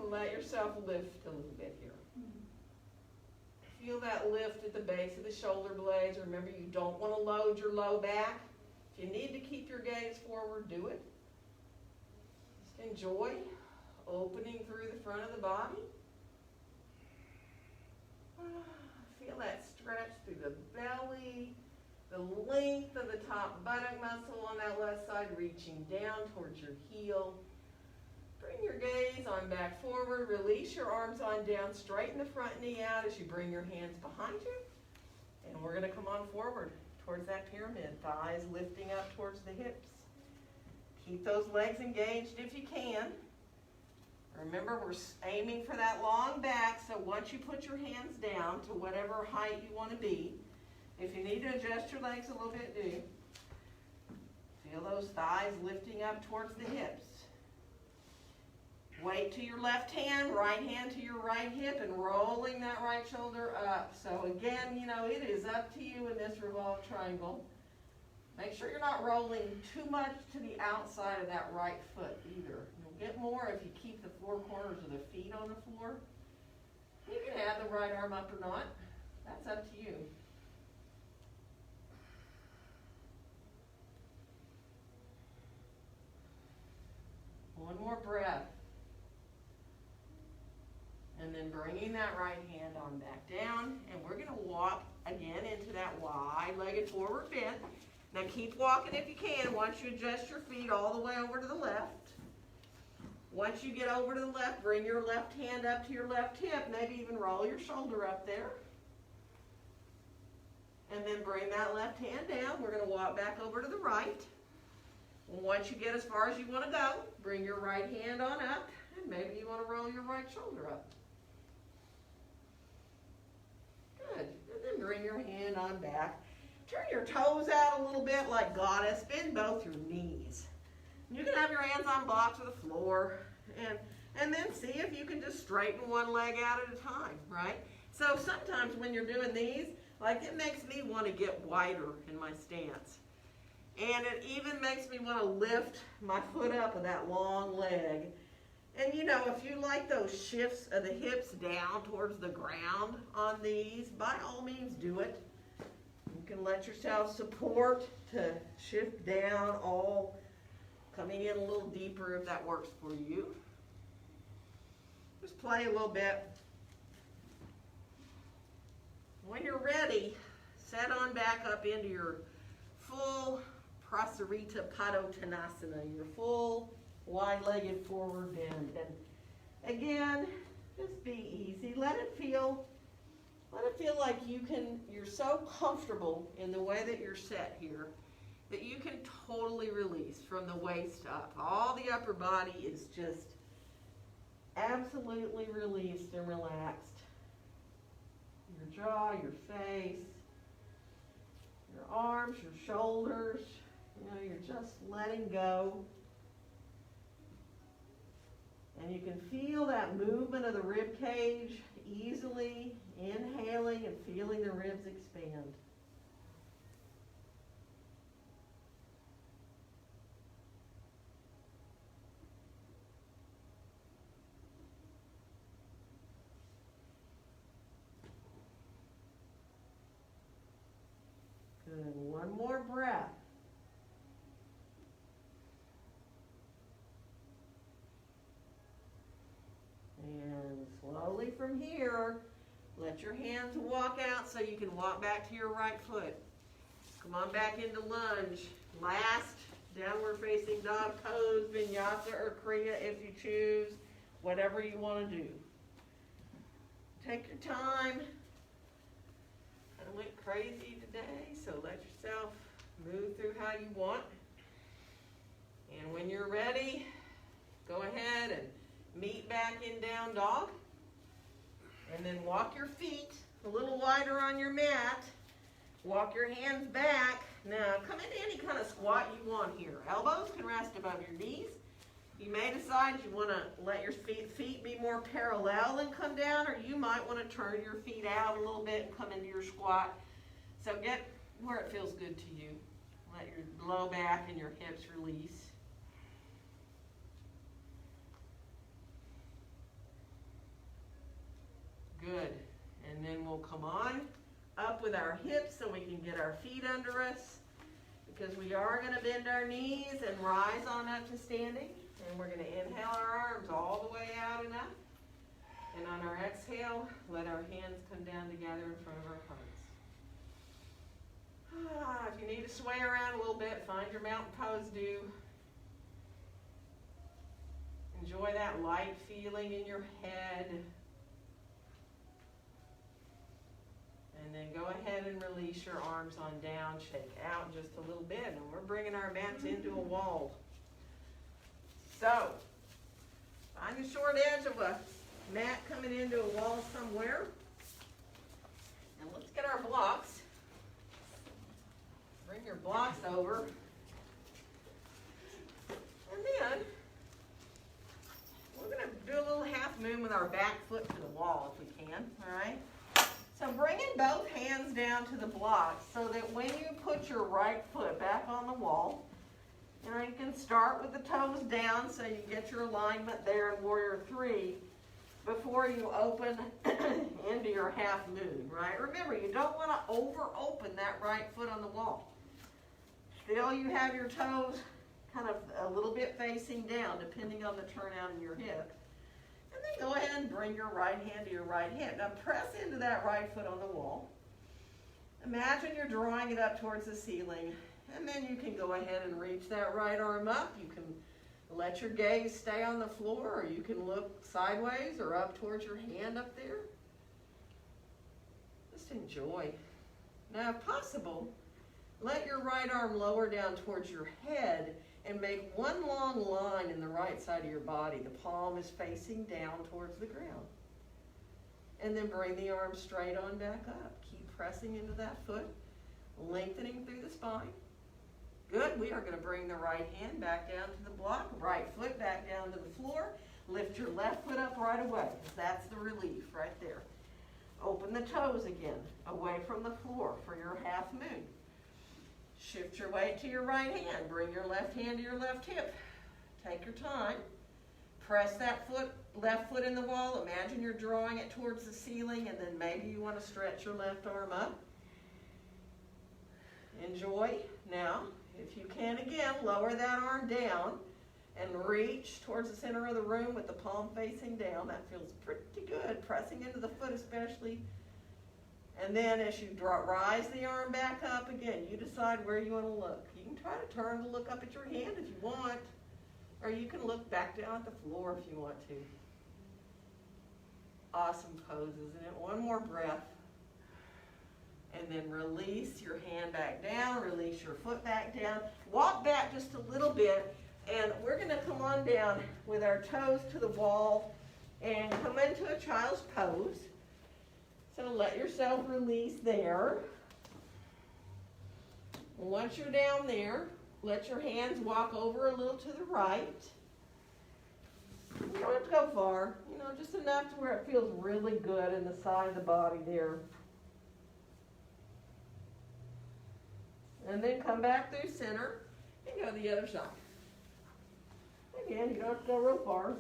let yourself lift a little bit here. Feel that lift at the base of the shoulder blades. Remember, you don't want to load your low back. If you need to keep your gaze forward, do it. Just enjoy opening through the front of the body. Feel that stretch through the belly. The length of the top buttock muscle on that left side reaching down towards your heel. Bring your gaze on back forward. Release your arms on down. Straighten the front knee out as you bring your hands behind you. And we're going to come on forward towards that pyramid. Thighs lifting up towards the hips. Keep those legs engaged if you can. Remember, we're aiming for that long back, so once you put your hands down to whatever height you want to be, if you need to adjust your legs a little bit, do. Feel those thighs lifting up towards the hips. Weight to your left hand to your right hip, and rolling that right shoulder up. So again, you know, it is up to you in this revolved triangle. Make sure you're not rolling too much to the outside of that right foot either. You'll get more if you keep the four corners of the feet on the floor. You can add the right arm up or not. That's up to you. One more breath. And then bringing that right hand on back down, and we're going to walk again into that wide-legged forward bend. Now keep walking if you can. Once you adjust your feet all the way over to the left. Once you get over to the left, bring your left hand up to your left hip. Maybe even roll your shoulder up there. And then bring that left hand down. We're going to walk back over to the right. Once you get as far as you want to go, bring your right hand on up. And maybe you want to roll your right shoulder up. Good. And then bring your hand on back. Turn your toes out a little bit like goddess. Bend both your knees. You can have your hands on blocks of the floor. And then see if you can just straighten one leg out at a time, right? So sometimes when you're doing these, like it makes me want to get wider in my stance. And it even makes me want to lift my foot up with that long leg. And you know, if you like those shifts of the hips down towards the ground on these, by all means do it. You can let yourself support to shift down, all coming in a little deeper if that works for you. Just play a little bit. When you're ready, set on back up into your full Prasarita Padottanasana, your full wide-legged forward bend. And again, just be easy. Let it feel like you're so comfortable in the way that you're set here that you can totally release from the waist up. All the upper body is just absolutely released and relaxed. Your jaw, your face, your arms, your shoulders, you know, you're just letting go. And you can feel that movement of the rib cage easily, inhaling and feeling the ribs expand. Good. One more breath. And slowly from here, let your hands walk out so you can walk back to your right foot. Come on back into lunge. Last downward facing dog pose, vinyasa or kriya if you choose, whatever you want to do. Take your time. I went crazy today, so let yourself move through how you want. And when you're ready, go ahead and meet back in down dog. And then walk your feet a little wider on your mat. Walk your hands back. Now come into any kind of squat you want here. Elbows can rest above your knees. You may decide you want to let your feet be more parallel and come down, or you might want to turn your feet out a little bit and come into your squat. So get where it feels good to you. Let your low back and your hips release. Good. And then we'll come on up with our hips so we can get our feet under us, because we are going to bend our knees and rise on up to standing. And we're going to inhale our arms all the way out and up. And on our exhale, let our hands come down together in front of our hearts. If you need to sway around a little bit, find your mountain pose do. Enjoy that light feeling in your head. And then go ahead and release your arms on down. Shake out just a little bit. And we're bringing our mats into a wall. So, find the short edge of a mat coming into a wall somewhere. And let's get our blocks. Bring your blocks over. both hands down to the block so that when you put your right foot back on the wall, you know, you can start with the toes down so you get your alignment there in Warrior 3 before you open into your half moon, right? Remember, you don't want to over-open that right foot on the wall. Still, you have your toes kind of a little bit facing down, depending on the turnout in your hip. And then go ahead and bring your right hand to your right hip. Now press into that right foot on the wall. Imagine you're drawing it up towards the ceiling, and then you can go ahead and reach that right arm up. You can let your gaze stay on the floor, or you can look sideways or up towards your hand up there. Just enjoy. Now, if possible, let your right arm lower down towards your head and make one long line in the right side of your body. The palm is facing down towards the ground. And then bring the arm straight on back up. Keep pressing into that foot, lengthening through the spine. Good. We are going to bring the right hand back down to the block, right foot back down to the floor. Lift your left foot up right away. That's the relief right there. Open the toes again, away from the floor for your half moon. Shift your weight to your right hand. Bring your left hand to your left hip. Take your time. Press that left foot in the wall. Imagine you're drawing it towards the ceiling, and then maybe you want to stretch your left arm up. Enjoy. Now, if you can again, lower that arm down and reach towards the center of the room with the palm facing down. That feels pretty good. Pressing into the foot especially. And then as you rise the arm back up again, you decide where you want to look. You can try to turn to look up at your hand if you want, or you can look back down at the floor if you want to. Awesome pose, isn't it? One more breath. And then release your hand back down, release your foot back down. Walk back just a little bit, and we're going to come on down with our toes to the wall and come into a child's pose. So let yourself release there. Once you're down there, let your hands walk over a little to the right. You don't have to go far, you know, just enough to where it feels really good in the side of the body there. And then come back through center and go to the other side. Again, you don't have to go real far.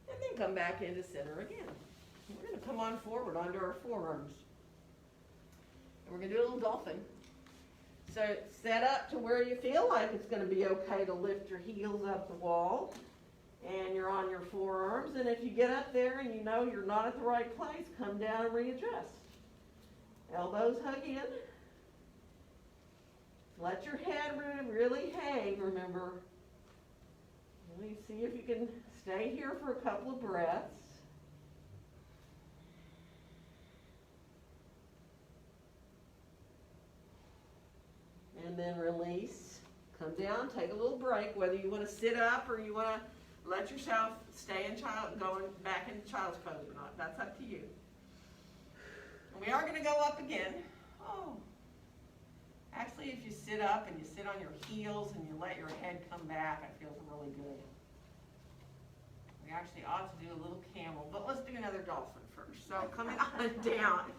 And then come back into center again. We're going to come on forward onto our forearms. And we're going to do a little dolphin. So set up to where you feel like it's going to be okay to lift your heels up the wall. And you're on your forearms. And if you get up there and you know you're not at the right place, come down and readjust. Elbows hug in. Let your head really hang, remember. Let me see if you can stay here for a couple of breaths. And then release. Come down, take a little break, whether you want to sit up or you want to let yourself stay in going back into child's pose or not. That's up to you. And we are going to go up again. Oh. Actually, if you sit up and you sit on your heels and you let your head come back, it feels really good. We actually ought to do a little camel, but let's do another dolphin first. So coming on down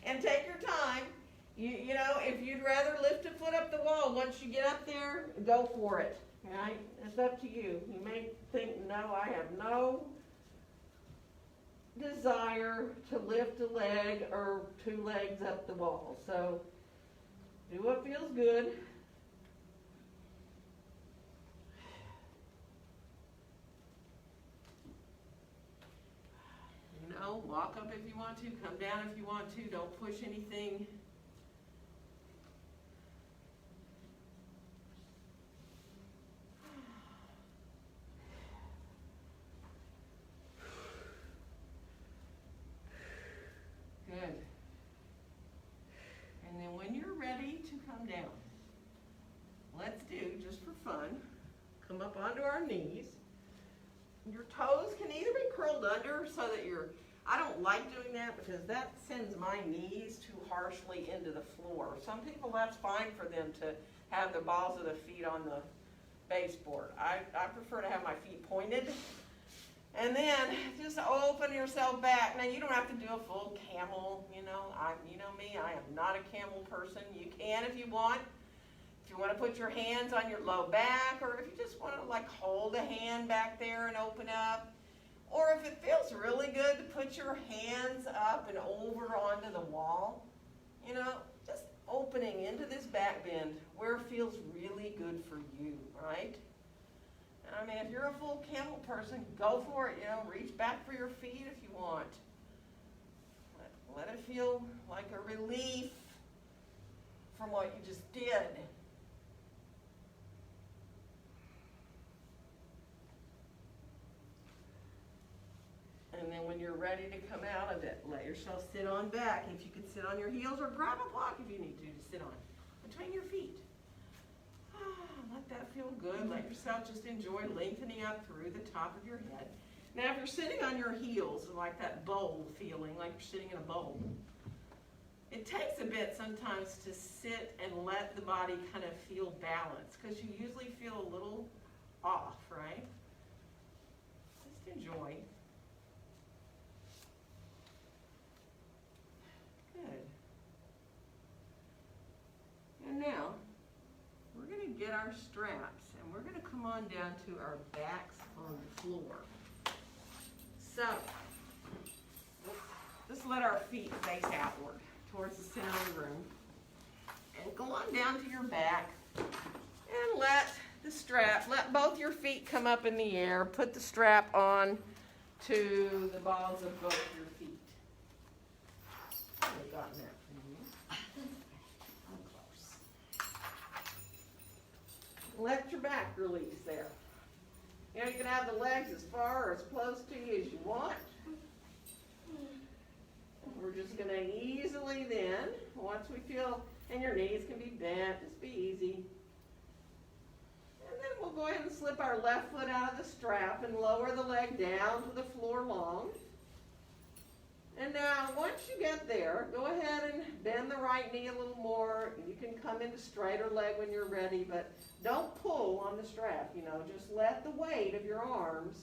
and take your time. You know, if you'd rather lift a foot up the wall, once you get up there, go for it. Right? It's up to you. You may think, no, I have no desire to lift a leg or two legs up the wall. So do what feels good. You know, walk up if you want to, come down if you want to. Don't push anything. Good. And then when you're ready to come down, let's do, just for fun, come up onto our knees. Your toes can either be curled under so that I don't like doing that because that sends my knees too harshly into the floor. Some people, that's fine for them to have the balls of the feet on the baseboard. I prefer to have my feet pointed And then just open yourself back. Now you don't have to do a full camel, you know me, I am not a camel person. You can if you want. If you want to put your hands on your low back, or if you just want to like hold a hand back there and open up. Or if it feels really good to put your hands up and over onto the wall, just opening into this back bend where it feels really good for you, right? I mean, if you're a full camel person, go for it, reach back for your feet if you want. Let it feel like a relief from what you just did. And then when you're ready to come out of it, let yourself sit on back. If you can sit on your heels, or grab a block if you need to sit on between your feet. Let that feel good. Let yourself just enjoy lengthening up through the top of your head. Now, if you're sitting on your heels, like that bowl feeling, like you're sitting in a bowl, it takes a bit sometimes to sit and let the body kind of feel balanced, because you usually feel a little off, right? Just enjoy. Good. And now, we're going to get our straps, and we're going to come on down to our backs on the floor. So, just let our feet face outward towards the center of the room. And go on down to your back, and let both your feet come up in the air. Put the strap on to the balls of both your feet. I've gotten that from you. I'm close. Let your back release there. You can have the legs as far or as close to you as you want. We're just going to easily then, once we feel, and your knees can be bent, just be easy. And then we'll go ahead and slip our left foot out of the strap and lower the leg down to the floor long. And now, once you get there, go ahead and bend the right knee a little more. You can come into straighter leg when you're ready, but don't pull on the strap, Just let the weight of your arms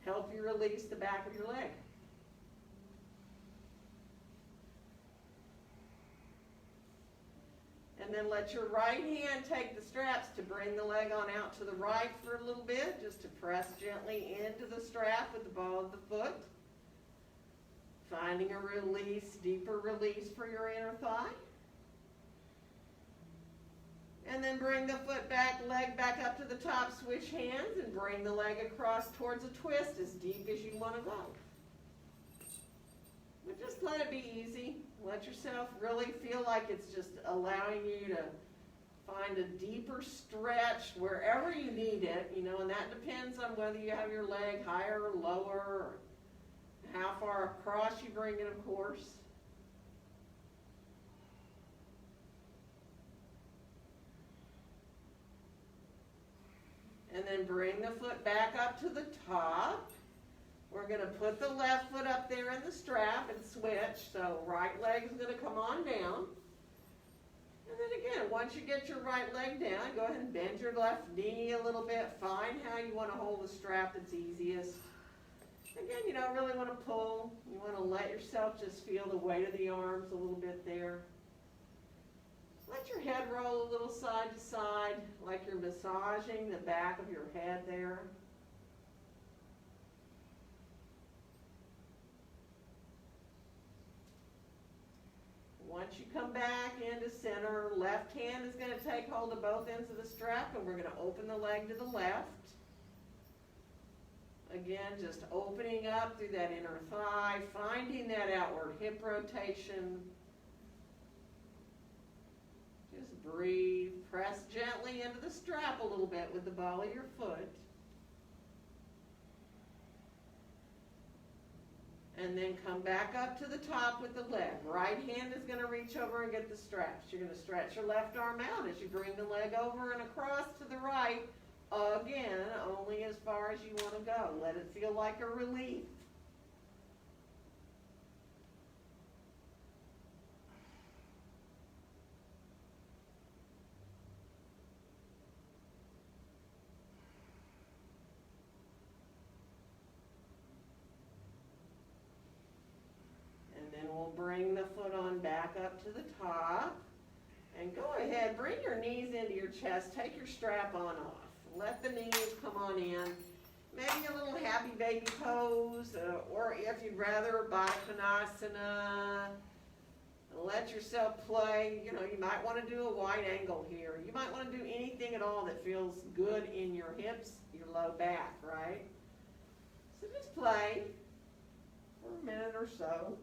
help you release the back of your leg. And then let your right hand take the straps to bring the leg on out to the right for a little bit, just to press gently into the strap with the ball of the foot. Finding a release, deeper release for your inner thigh. And then bring the leg back up to the top, switch hands, and bring the leg across towards a twist as deep as you want to go. But just let it be easy. Let yourself really feel like it's just allowing you to find a deeper stretch wherever you need it, and that depends on whether you have your leg higher or lower, or how far across you bring it, of course. And then bring the foot back up to the top. We're going to put the left foot up there in the strap and switch. So right leg is going to come on down. And then again, once you get your right leg down, go ahead and bend your left knee a little bit. Find how you want to hold the strap that's easiest. Again, you don't really want to pull. You want to let yourself just feel the weight of the arms a little bit there. Let your head roll a little side to side, like you're massaging the back of your head there. Once you come back into center, left hand is going to take hold of both ends of the strap, and we're going to open the leg to the left. Again, just opening up through that inner thigh, finding that outward hip rotation. Just breathe. Press gently into the strap a little bit with the ball of your foot. And then come back up to the top with the leg. Right hand is going to reach over and get the straps. You're going to stretch your left arm out as you bring the leg over and across to the right. Again, only as far as you want to go. Let it feel like a relief. back up to the top. And go ahead, bring your knees into your chest, take your strap on off. Let the knees come on in. Maybe a little happy baby pose, or if you'd rather, Baddha Konasana. Let yourself play. You know, you might want to do a wide angle here. You might want to do anything at all that feels good in your hips, your low back, right? So just play for a minute or so.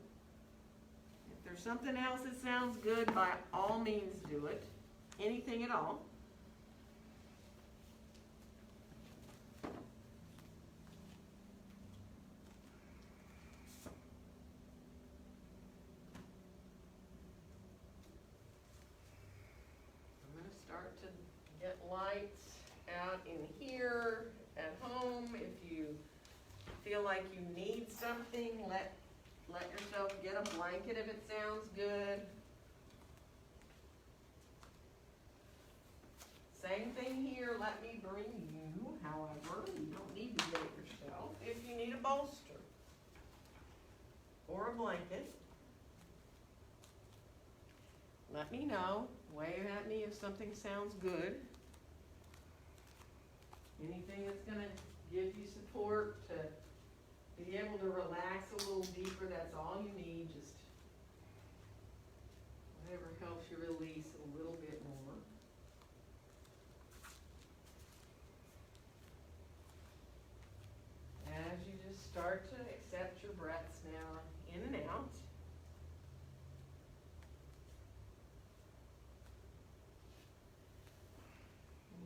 If there's something else that sounds good, by all means do it. Anything at all. Start to get lights out in here, at home. If you feel like you need something, let yourself get a blanket if it sounds good. Same thing here, let me bring you, however, you don't need to get it yourself. If you need a bolster or a blanket, let me know. Wave at me if something sounds good. Anything that's going to give you support to be able to relax a little deeper, that's all you need. Just whatever helps you release a little bit more. As you just start to accept your breaths now, in and out.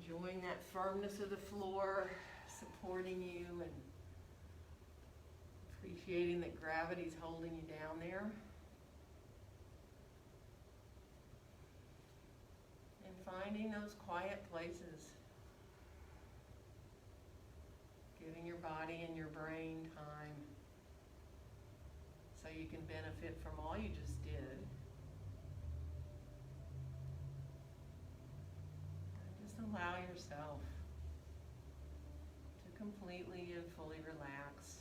Enjoying that firmness of the floor, supporting you, and appreciating that gravity's holding you down there. And finding those quiet places. Giving your body and your brain time so you can benefit from all you just did. Allow yourself to completely and fully relax.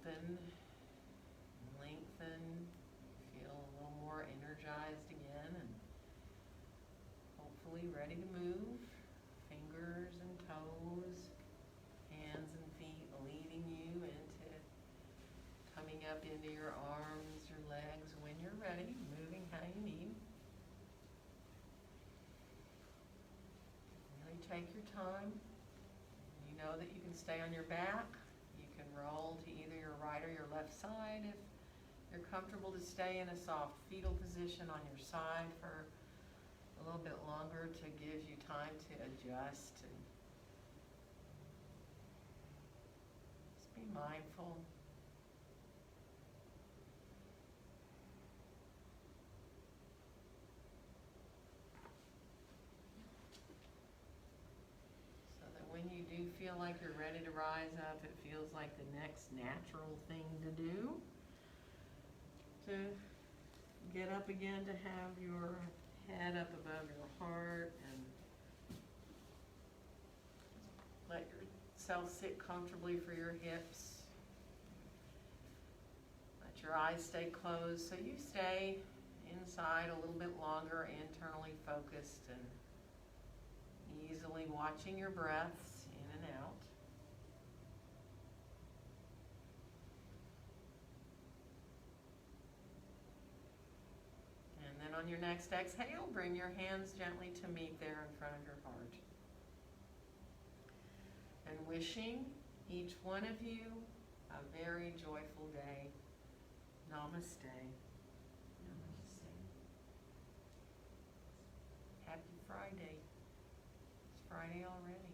open, lengthen, feel a little more energized again, and hopefully ready to move. Fingers and toes, hands and feet leading you into coming up into your arms, your legs when you're ready, moving how you need. Really take your time. You know that you can stay on your back. You can roll to either your right or your left side if you're comfortable to stay in a soft fetal position on your side for a little bit longer to give you time to adjust and just be mindful. So that when you do feel like you're ready to rise up, it feels like the next natural thing to do. To get up again, to have your head up above your heart, and let yourself sit comfortably for your hips. Let your eyes stay closed so you stay inside a little bit longer, internally focused and easily watching your breaths in and out. And then on your next exhale, bring your hands gently to meet there in front of your heart. And wishing each one of you a very joyful day. Namaste. Namaste. Happy Friday. It's Friday already.